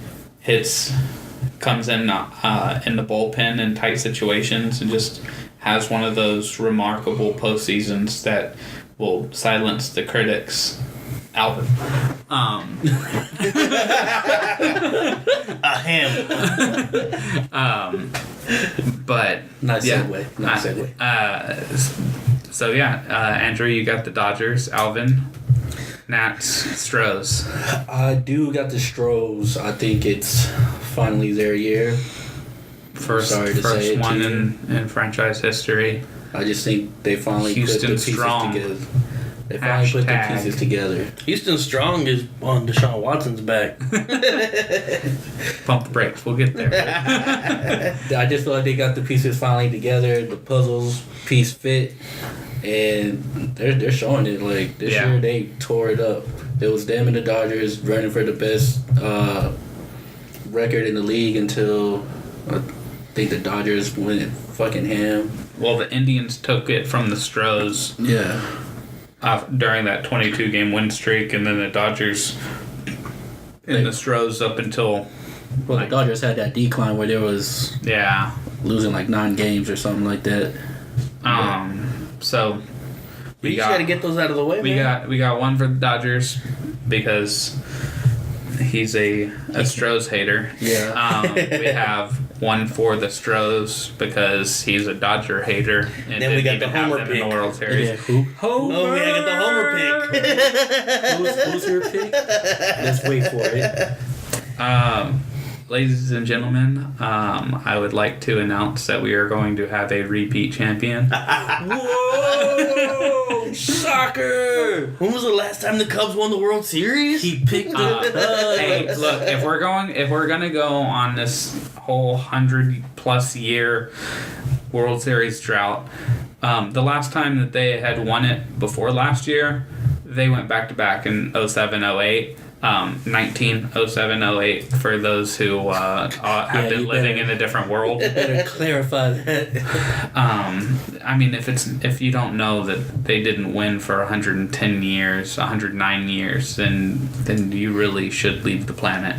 comes in the bullpen in tight situations, and just has one of those remarkable postseasons that will silence the critics. Alvin. Him. But nice segue. So Andrew, you got the Dodgers. Alvin, Nats, Stros. I do got the Stros. I think it's finally their year. First one in franchise history. I just think they finally Houston put the pieces strong. together. They finally put the pieces together. Houston Strong is on Deshaun Watson's back. Pump the brakes. We'll get there. I just feel like they got the pieces finally together. The puzzles piece fit, and they're showing it. Like this year, they tore it up. It was them and the Dodgers running for the best record in the league until I think the Dodgers went fucking ham. Well, the Indians took it from the Stros. Yeah. During that 22-game win streak, and then the Dodgers and the Stros up until... Well, the Dodgers had that decline where there was... Yeah. Losing like 9 games or something like that. So... We just got to get those out of the way, man. We got one for the Dodgers because he's a Stros hater. Yeah. We have one for the Stros because he's a Dodger hater. And then we got the Homer pick in the World Series. Yeah, who? Homer! Oh, I got the Homer pick. Who's your pick? Let's wait for it. Ladies and gentlemen, I would like to announce that we are going to have a repeat champion. Whoa! Soccer! When was the last time the Cubs won the World Series? He picked the Cubs. Hey, look, if we're gonna go on this whole 100+ year World Series drought, the last time that they had won it before last year, they went back to back in 07-08. 07-08 for those who have been living in a different world. You better clarify that. I mean, if you don't know that they didn't win for 110 years, 109 years, then you really should leave the planet.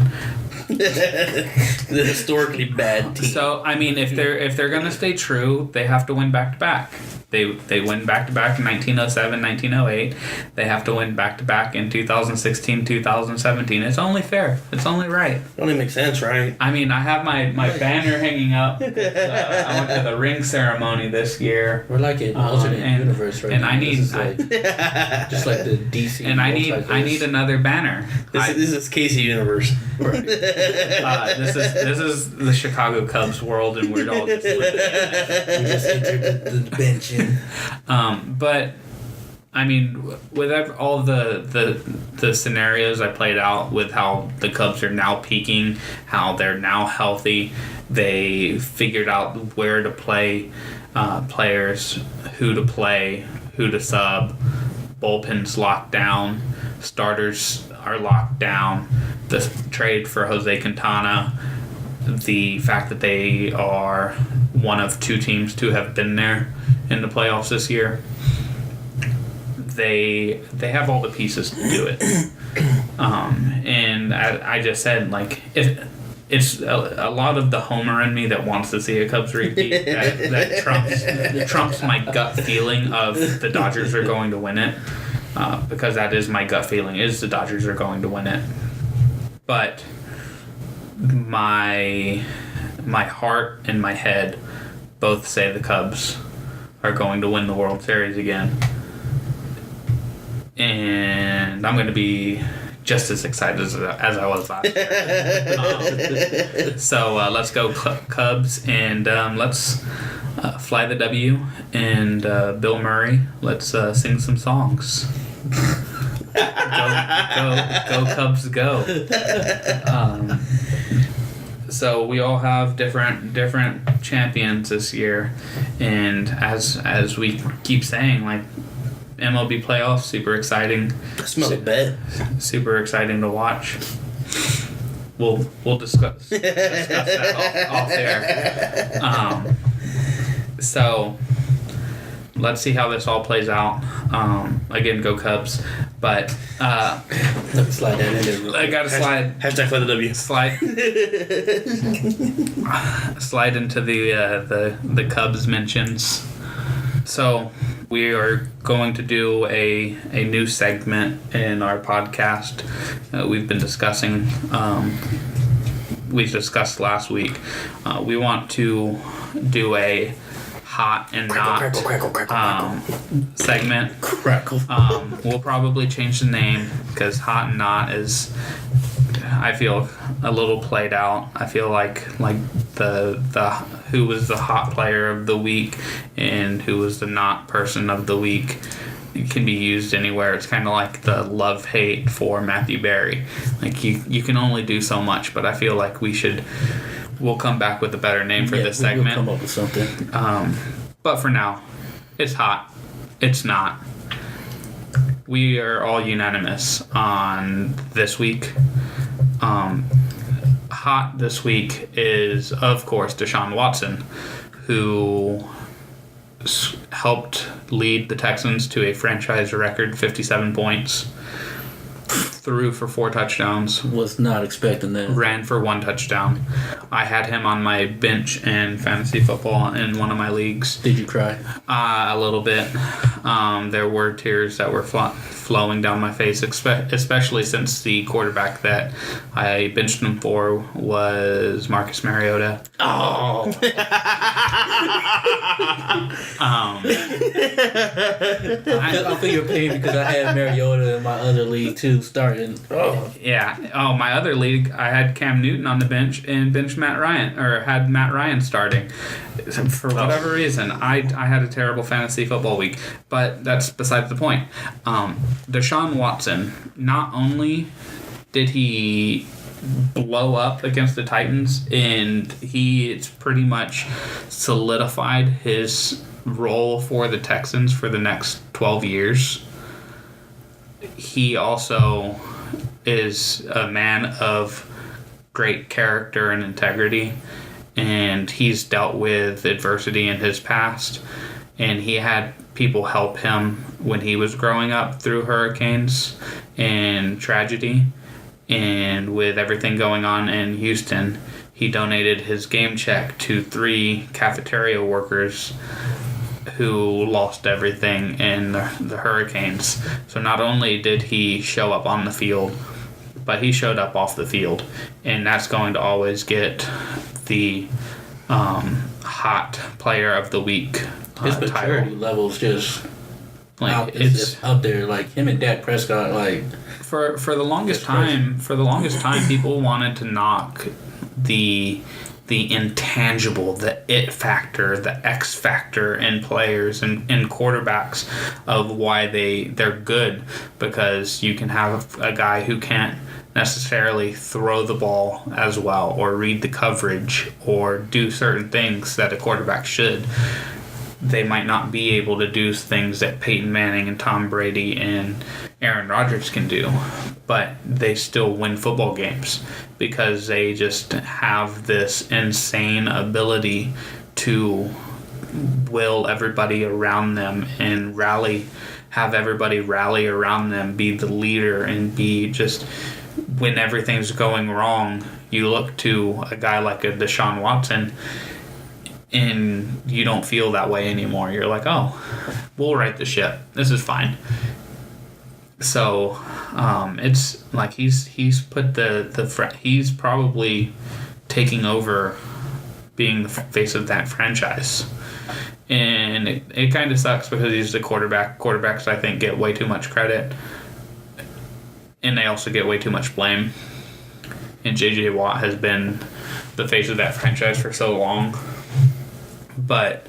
The historically bad team. So I mean, if they're gonna stay true, they have to win back to back. They win back to back in 1907, 1908. They have to win back to back in 2016, 2017. It's only fair. It's only right. It only makes sense, right? I mean, I have my banner hanging up. I went to the ring ceremony this year. We're like an alternate universe right and now. I need just like the DC. And I need another banner. This is Casey universe. Right. This is the Chicago Cubs world, and we're all just living in it. We just entered the bench in. But I mean, with all the scenarios I played out with how the Cubs are now peaking, how they're now healthy, they figured out where to play players, who to play, who to sub, bullpen's locked down, starters are locked down, the trade for Jose Quintana, the fact that they are one of 2 teams to have been there in the playoffs this year. They have all the pieces to do it. And I just said, like, if it's a lot of the homer in me that wants to see a Cubs repeat that trumps my gut feeling of the Dodgers are going to win it, because that is my gut feeling, is the Dodgers are going to win it. But my heart and my head both say the Cubs are going to win the World Series again. And I'm going to be just as excited as I was last year. So let's go Cubs, and let's fly the W. And Bill Murray, let's sing some songs. Go Cubs, go. So we all have different champions this year, and as we keep saying, like, MLB playoffs, super exciting. I smell a bet. Super exciting to watch. We'll discuss that off air. So let's see how this all plays out. Again, go Cubs. But let me slide that in there. I gotta slide. Hashtag for the W. Slide into the Cubs mentions. So we are going to do a new segment in our podcast. We've been discussing. We discussed last week. We want to do a hot and not segment. Crackle. We'll probably change the name because hot and not is, I feel, a little played out. I feel like the who was the hot player of the week and who was the not person of the week. It can be used anywhere. It's kind of like the love-hate for Matthew Berry. Like, you can only do so much, but I feel like we'll come back with a better name for this segment. We'll come up with something. But for now, it's hot. It's not. We are all unanimous on this week. Hot this week is, of course, Deshaun Watson, who helped lead the Texans to a franchise record 57 points, threw for 4 touchdowns. Was not expecting that. Ran for 1 touchdown. I had him on my bench in fantasy football in one of my leagues. Did you cry? A little bit. There were tears that were flowing down my face, especially since the quarterback that I benched him for was Marcus Mariota. Oh. I feel your pain because I had Mariota in my other league too, starting. Oh. Yeah. Oh, my other league, I had Cam Newton on the bench and benched Matt Ryan, or had Matt Ryan starting. For whatever reason, I had a terrible fantasy football week, but that's besides the point. Deshaun Watson, not only did he blow up against the Titans, and it's pretty much solidified his role for the Texans for the next 12 years. He also is a man of great character and integrity, and he's dealt with adversity in his past, and he had people help him when he was growing up through hurricanes and tragedy. And with everything going on in Houston, he donated his game check to 3 cafeteria workers who lost everything in the hurricanes. So not only did he show up on the field, but he showed up off the field. And that's going to always get the hot player of the week his maturity level's just it's out there. Like him and Dak Prescott, like for the longest time, people wanted to knock the intangible, the it factor, the X factor in players and in quarterbacks of why they're good, because you can have a guy who can't necessarily throw the ball as well or read the coverage or do certain things that a quarterback should. They might not be able to do things that Peyton Manning and Tom Brady and Aaron Rodgers can do, but they still win football games because they just have this insane ability to will everybody around them and have everybody rally around them, be the leader, and be just, when everything's going wrong, you look to a guy like a Deshaun Watson and you don't feel that way anymore. You're like, oh, we'll right the ship. This is fine. So, it's like he's put he's probably taking over being the face of that franchise. And it kind of sucks because he's the quarterback. Quarterbacks, I think, get way too much credit. And they also get way too much blame. And J.J. Watt has been the face of that franchise for so long. But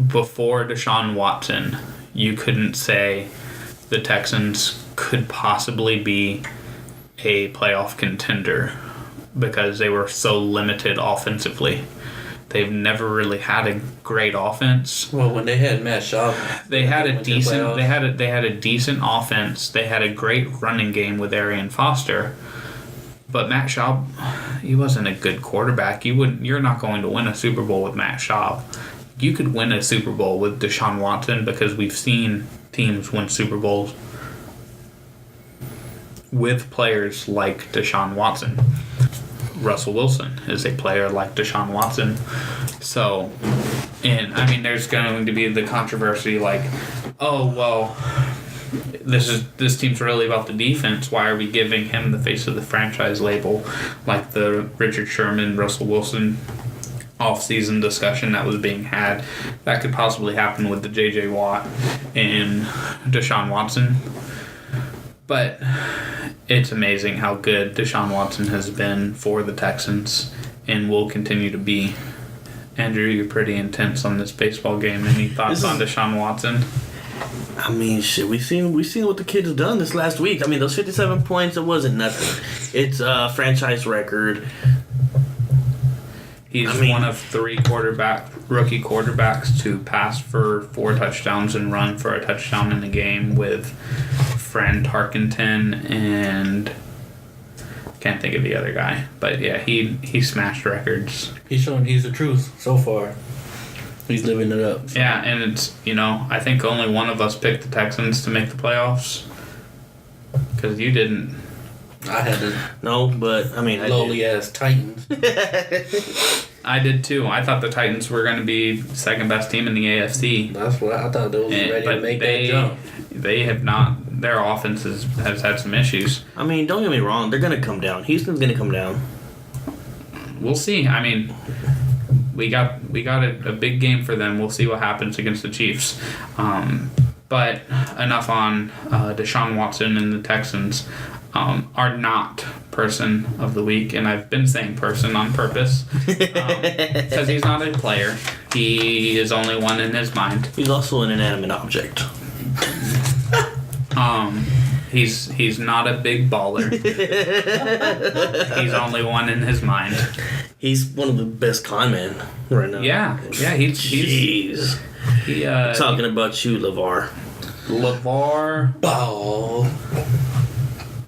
before Deshaun Watson, you couldn't say the Texans could possibly be a playoff contender because they were so limited offensively. They've never really had a great offense. Well, when they had Matt Schaub, they had a decent offense. They had a great running game with Arian Foster. But Matt Schaub, he wasn't a good quarterback. You're not going to win a Super Bowl with Matt Schaub. You could win a Super Bowl with Deshaun Watson because we've seen teams win Super Bowls with players like Deshaun Watson. Russell Wilson is a player like Deshaun Watson. So, and I mean, there's going to be the controversy like, oh, well, this team's really about the defense. Why are we giving him the face of the franchise label? Like the Richard Sherman, Russell Wilson off-season discussion that was being had. That could possibly happen with the J.J. Watt and Deshaun Watson. But it's amazing how good Deshaun Watson has been for the Texans. and will continue to be. Andrew, you're pretty intense on this baseball game. Any thoughts on Deshaun Watson? I mean, shit, we've seen what the kid has done this last week. I mean, those 57 points, it wasn't nothing. It's a franchise record. He's one of 3 rookie quarterbacks to pass for 4 touchdowns and run for a touchdown in the game, with Fran Tarkenton and can't think of the other guy. But yeah, he smashed records. He's showing he's the truth so far. He's living it up. So. Yeah, and it's, I think only one of us picked the Texans to make the playoffs. Because you didn't. I had to. No, but, I mean, lowly ass Titans. I did too. I thought the Titans were going to be second best team in the AFC. That's what I thought. They was ready to make that jump. They have not. Their offense has had some issues. I mean, don't get me wrong. They're going to come down. Houston's going to come down. We'll see. I mean, we got a big game for them. We'll see what happens against the Chiefs. But enough on Deshaun Watson and the Texans. Are not person of the week, and I've been saying person on purpose because he's not a player. He is only one in his mind. He's also an inanimate object. He's not a big baller. He's only one in his mind. He's one of the best con men right now. Yeah. He's talking about you, LeVar Ball.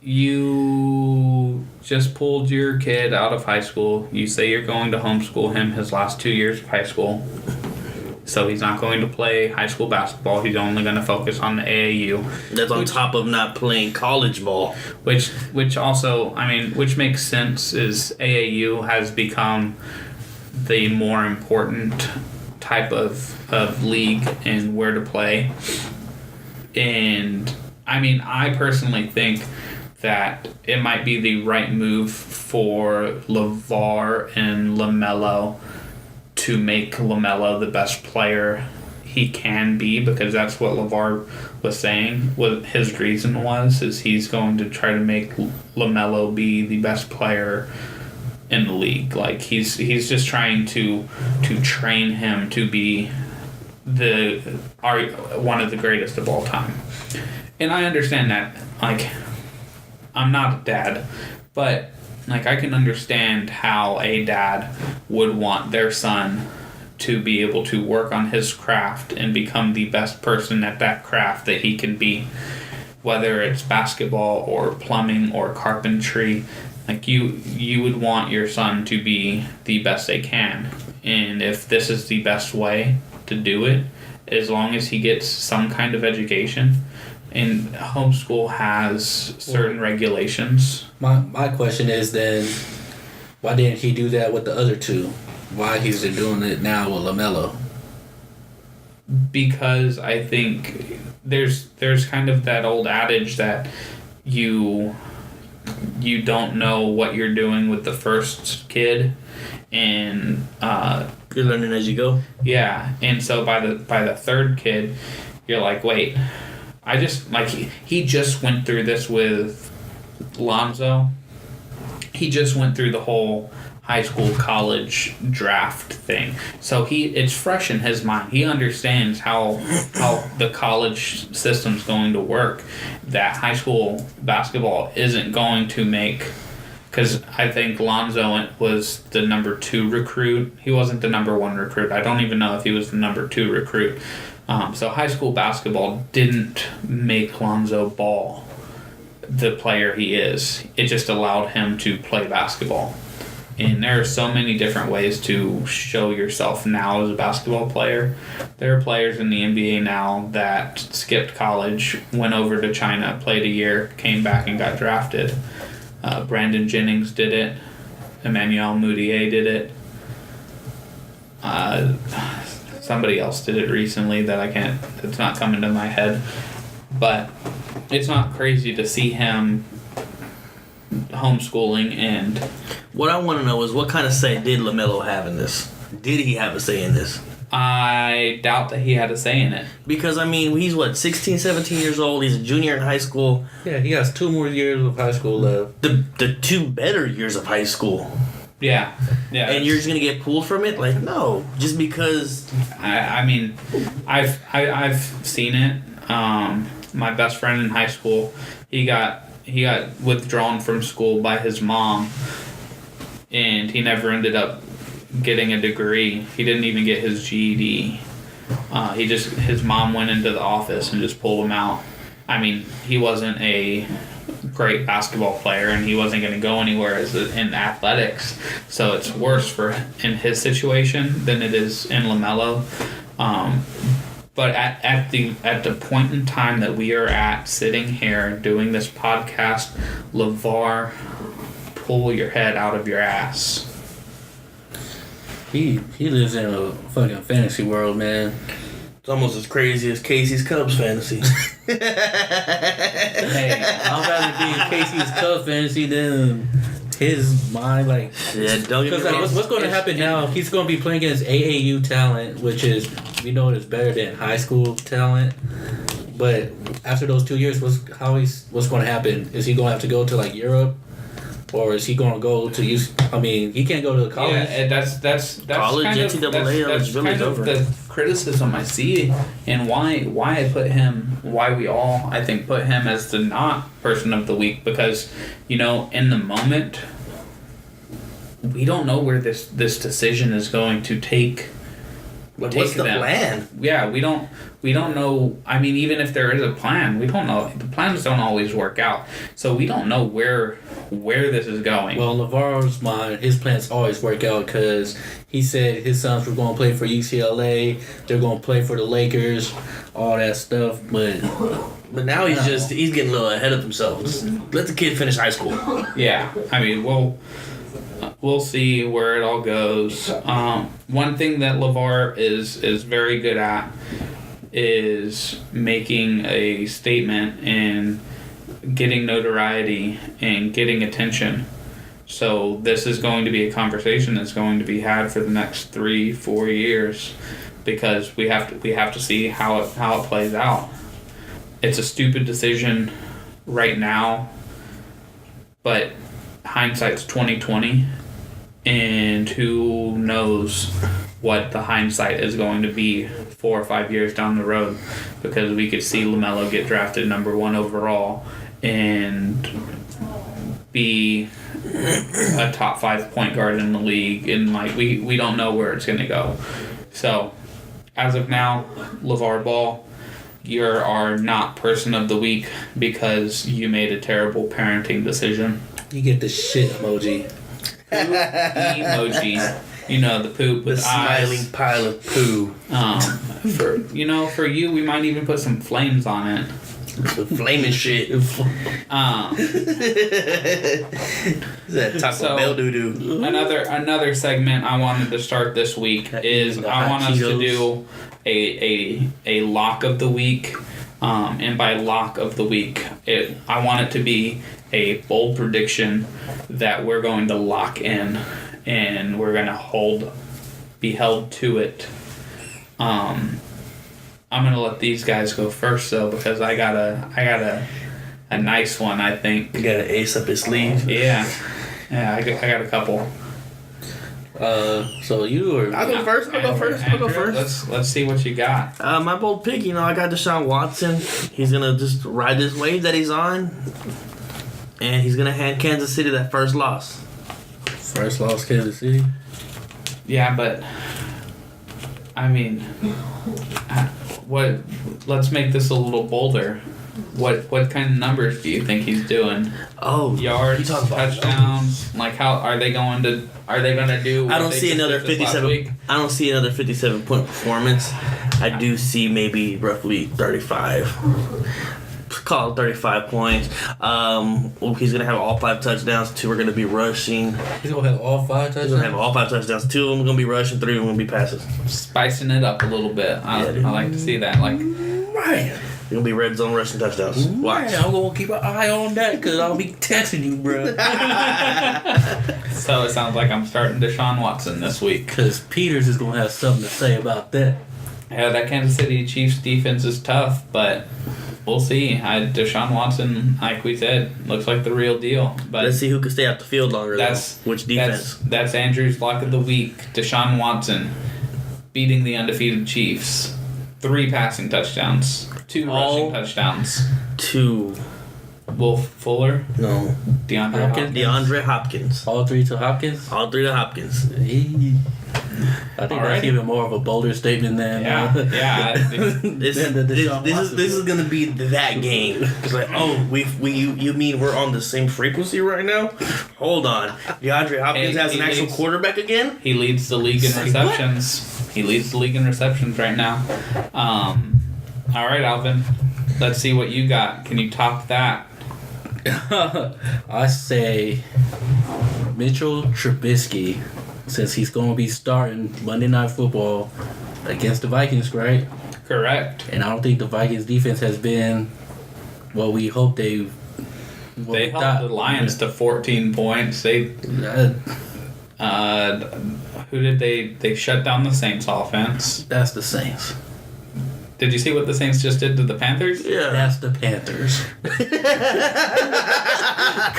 You just pulled your kid out of high school. You say you're going to homeschool him his last 2 years of high school. So he's not going to play high school basketball. He's only going to focus on the AAU. That's on top of not playing college ball. Which also, which makes sense, is AAU has become the more important type of league and where to play. And, I personally think that it might be the right move for LeVar and LaMelo to make LaMelo the best player he can be, because that's what LeVar was saying. What his reason is he's going to try to make LaMelo be the best player in the league. Like he's just trying to train him to be one of the greatest of all time. And I understand that. I'm not a dad, but I can understand how a dad would want their son to be able to work on his craft and become the best person at that craft that he can be, whether it's basketball or plumbing or carpentry. You would want your son to be the best they can, and if this is the best way to do it, as long as he gets some kind of education. And homeschool has certain regulations. My question is then, why didn't he do that with the other two? Why he's doing it now with LaMelo? Because I think there's kind of that old adage that you don't know what you're doing with the first kid, and you're learning as you go. Yeah, and so by the third kid, you're like, wait. He just went through this with Lonzo. He just went through the whole high school college draft thing. So it's fresh in his mind. He understands how the college system's going to work. That high school basketball isn't going to make, because I think Lonzo was the number 2 recruit. He wasn't the number 1 recruit. I don't even know if he was the number 2 recruit. So high school basketball didn't make Lonzo Ball the player he is. It just allowed him to play basketball. And there are so many different ways to show yourself now as a basketball player. There are players in the NBA now that skipped college, went over to China, played a year, came back and got drafted. Brandon Jennings did it. Emmanuel Mudiay did it. Somebody else did it recently that it's not coming to my head. But it's not crazy to see him homeschooling. And what I want to know is, what kind of say did LaMelo have in this? Did he have a say in this? I doubt that he had a say in it. Because, he's 16, 17 years old. He's a junior in high school. Yeah, he has 2 more years of high school left. The 2 better years of high school. Yeah. And you're just gonna get pulled from it? Like, no, just because. I mean, I've seen it. My best friend in high school, he got withdrawn from school by his mom, and he never ended up getting a degree. He didn't even get his GED. His mom went into the office and just pulled him out. I mean, he wasn't a great basketball player, and he wasn't going to go anywhere in athletics. So it's worse in his situation than it is in LaMelo. But at the point in time that we are at, sitting here doing this podcast, LeVar, pull your head out of your ass. He lives in a fucking fantasy world, man. It's almost as crazy as Casey's Cubs fantasy. Hey, I'd rather be in Casey's Cubs fantasy than his mind. Like, yeah, don't get me wrong. What's going to happen now? He's going to be playing against AAU talent, which is, we know, is better than high school talent. But after those 2 years, what's going to happen? Is he going to have to go to like Europe? Or is he going to go to use? I mean, he can't go to college. Yeah, that's college kind NCAA that's kind of the criticism I see, and why I put him, why we all I think put him as the not person of the week, because in the moment we don't know where this decision is going to take. What's the plan? Yeah, we don't know. I mean, even if there is a plan, we don't know. The plans don't always work out, so we don't know where this is going. Well, LeVar's mind, his plans always work out because he said his sons were going to play for UCLA. They're going to play for the Lakers, all that stuff. But now he's getting a little ahead of himself. Just let the kid finish high school. Yeah, I mean, we'll see where it all goes. One thing that LeVar is very good at is making a statement and getting notoriety and getting attention. So this is going to be a conversation that's going to be had for the next 3-4 years, because we have to see how it plays out. It's a stupid decision right now, but hindsight's 20/20, and who knows what the hindsight is going to be 4 or 5 years down the road, because we could see LaMelo get drafted number 1 overall and be a top 5 point guard in the league, and we don't know where it's going to go. So as of now, LeVar Ball, you're our not person of the week because you made a terrible parenting decision. You get the shit emoji. Emoji. The poop with the eyes. smiling pile of poo. For you, we might even put some flames on it. The flaming shit. That Taco Bell doo-doo. Another segment I wanted to start this week is I want us to do a lock of the week. And by lock of the week, I want it to be a bold prediction that we're going to lock in, and we're going to be held to it. I'm going to let these guys go first, though, because I got a nice one, I think. You got an ace up his sleeve? Yeah, I got a couple. So you or... I'll go first. Let's see what you got. My bold pick, I got Deshaun Watson. He's going to just ride this wave that he's on, and he's going to hand Kansas City that first loss. First loss, Kansas City? Yeah, but... I mean... Let's make this a little bolder. What kind of numbers do you think he's doing? Oh, yards, touchdowns. Like, how are they going to do? I don't see another 57. I don't see another 57-point performance. I do see maybe roughly 35. Call it 35 points. He's gonna have all 5 touchdowns. 2 are gonna be rushing. He's gonna have all 5 touchdowns. He's gonna have all 5 touchdowns. 2 of them are gonna be rushing. 3 of them are gonna be passes. Spicing it up a little bit. I like to see that. Right. They're gonna be red zone rushing touchdowns. Watch. I'm gonna keep an eye on that because I'll be texting you, bro. So it sounds like I'm starting Deshaun Watson this week. Because Peters is gonna have something to say about that. Yeah, that Kansas City Chiefs defense is tough, but We'll see. Deshaun Watson, like we said, looks like the real deal. But let's see who can stay off the field longer. Which defense? That's Andrew's lock of the week. Deshaun Watson beating the undefeated Chiefs. 3 passing touchdowns. 2 rushing touchdowns. 2. Will Fuller? No. DeAndre Hopkins. All 3 to Hopkins? All 3 to Hopkins. I think that's even more of a bolder statement than This is gonna be that game. It's like, you mean we're on the same frequency right now? Hold on, DeAndre Hopkins has an actual quarterback again. He leads the league in receptions. What? He leads the league in receptions right now. All right, Alvin. Let's see what you got. Can you top that? I say Mitchell Trubisky. Since he's going to be starting Monday Night Football against the Vikings, right? Correct. And I don't think the Vikings defense has been what we hope they held the Lions to 14 points. Who did they shut down the Saints offense? That's the Saints. Did you see what the Saints just did to the Panthers? Yeah. That's the Panthers.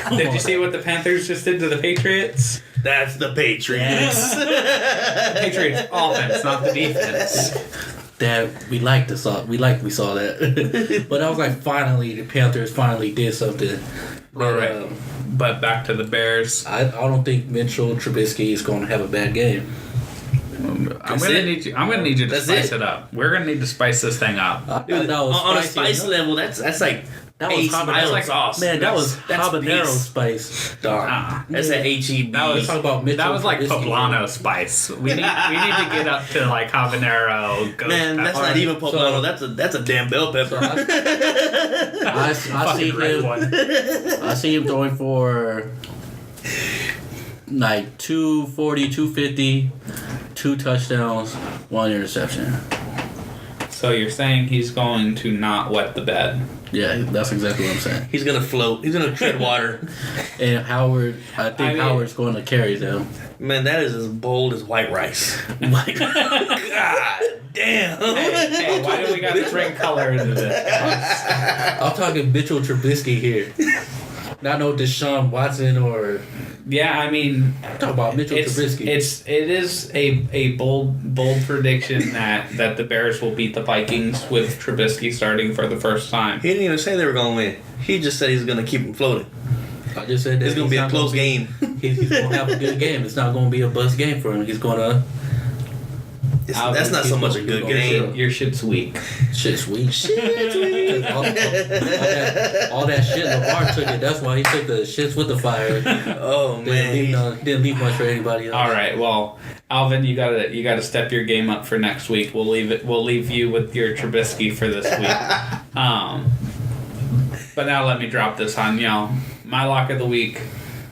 Did you see what the Panthers just did to the Patriots? That's the Patriots. Patriots offense, not the defense. That we saw that. But I was like, finally, the Panthers finally did something. But, right. But back to the Bears. I don't think Mitchell Trubisky is going to have a bad game. I'm gonna need you to spice it up. We're gonna need to spice this thing up. Dude, on a spice level, that's like that was habanero sauce. Man, that's habanero spice. That's an HEB. That was like poblano spice. We need to get up to like habanero. Man, that's not even poblano. That's a damn bell pepper. I see him throwing for like 240, 250, 2 touchdowns, 1 interception. So you're saying he's going to not wet the bed? Yeah, that's exactly what I'm saying. He's going to float. He's going to tread water. And Howard's going to carry them. Man, that is as bold as white rice. Like, God damn. Hey, why do we got to bring color into this? I'm talking Mitchell Trubisky here. Not no Deshaun Watson or... Yeah, I mean... Talk about Mitchell Trubisky. It is a bold prediction that the Bears will beat the Vikings with Trubisky starting for the first time. He didn't even say they were going to win. He just said he's going to keep them floating. I just said that it's going to be a close game. He's going to have a good game. It's not going to be a bust game for him. He's going to... That's not so much a good game. Your shit's weak. Shit's weak. all that shit Lamar took it. That's why he took the shits with the fire. Oh man, didn't leave much for anybody else. All right, well, Alvin, you gotta step your game up for next week. We'll leave you with your Trubisky for this week. But now let me drop this on y'all. My lock of the week,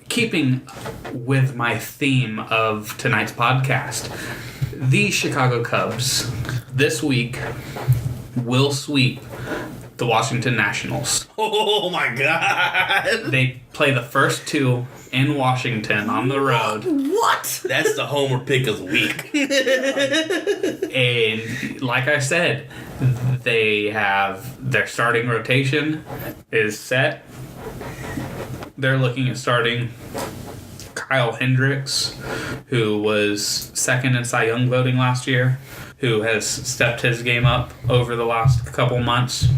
keeping with my theme of tonight's podcast. The Chicago Cubs this week will sweep the Washington Nationals. Oh my God! They play the first 2 in Washington on the road. What? That's the homer pick of the week. And like I said, they have their starting rotation is set. They're looking at starting Kyle Hendricks, who was second in Cy Young voting last year, who has stepped his game up over the last couple months.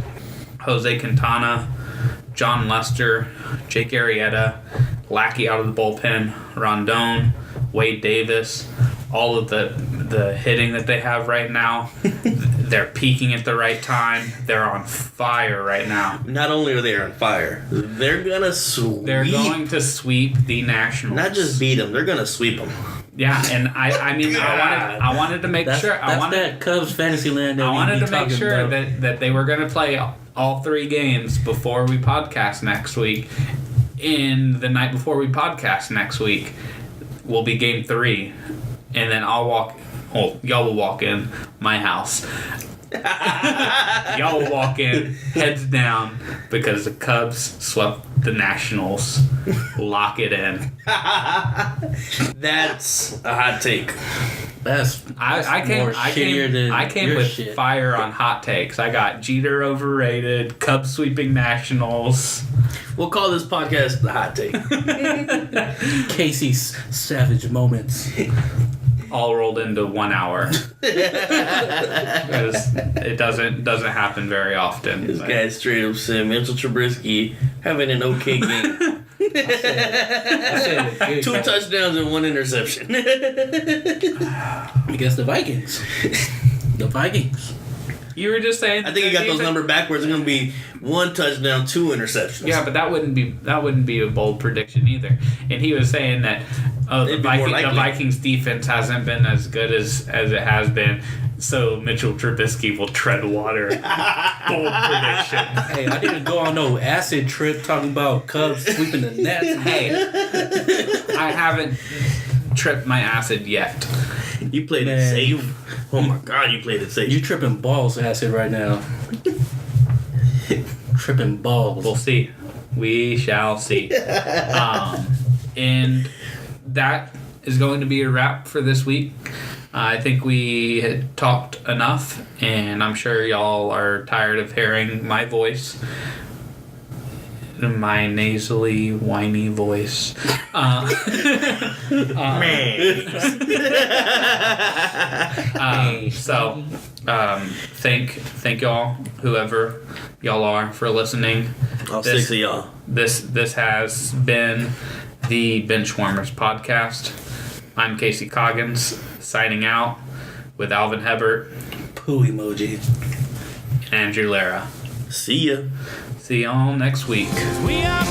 Jose Quintana, John Lester, Jake Arrieta, Lackey out of the bullpen, Rondon, Wade Davis, all of the hitting that they have right now. They're peaking at the right time. They're on fire right now. Not only are they on fire, they're gonna sweep. They're going to sweep the Nationals. Not just beat them, they're gonna sweep them. Yeah, and I wanted to make sure. That's that Cubs fantasy land. I wanted to make sure that they were going to play all 3 games before we podcast next week. In the night before we podcast next week, will be game 3, and then y'all will walk in my house. Y'all will walk in heads down because the Cubs swept the Nationals. Lock it in. That's a hot take. I came with shit. Fire on hot takes. I got Jeter overrated, Cubs sweeping Nationals. We'll call this podcast the hot take. Casey's savage moments. All rolled into 1 hour. Because it doesn't happen very often. This guy straight up said Mitchell Trubisky having an okay game. I said 2 touchdowns and 1 interception. Against the Vikings. The Vikings. You were just saying. I think he got those numbers backwards. It's gonna be 1 touchdown, 2 interceptions. Yeah, but that wouldn't be a bold prediction either. And he was saying that the Vikings defense hasn't been as good as it has been. So Mitchell Trubisky will tread water. Bold prediction. Hey, I didn't go on no acid trip talking about Cubs sweeping the Nets. Hey, I haven't tripped my acid yet. You played it safe. Oh my God, you played it safe. You tripping balls acid right now. Tripping balls. We'll see. We shall see. And that is going to be a wrap for this week. I think we had talked enough, and I'm sure y'all are tired of hearing my voice. My nasally, whiny voice. So, thank y'all, whoever y'all are, for listening. All 6 of y'all. This has been the Benchwarmers podcast. I'm Casey Coggins, signing out with Alvin Hebert, poo emoji, and Andrew Lara. See ya. See y'all next week. We are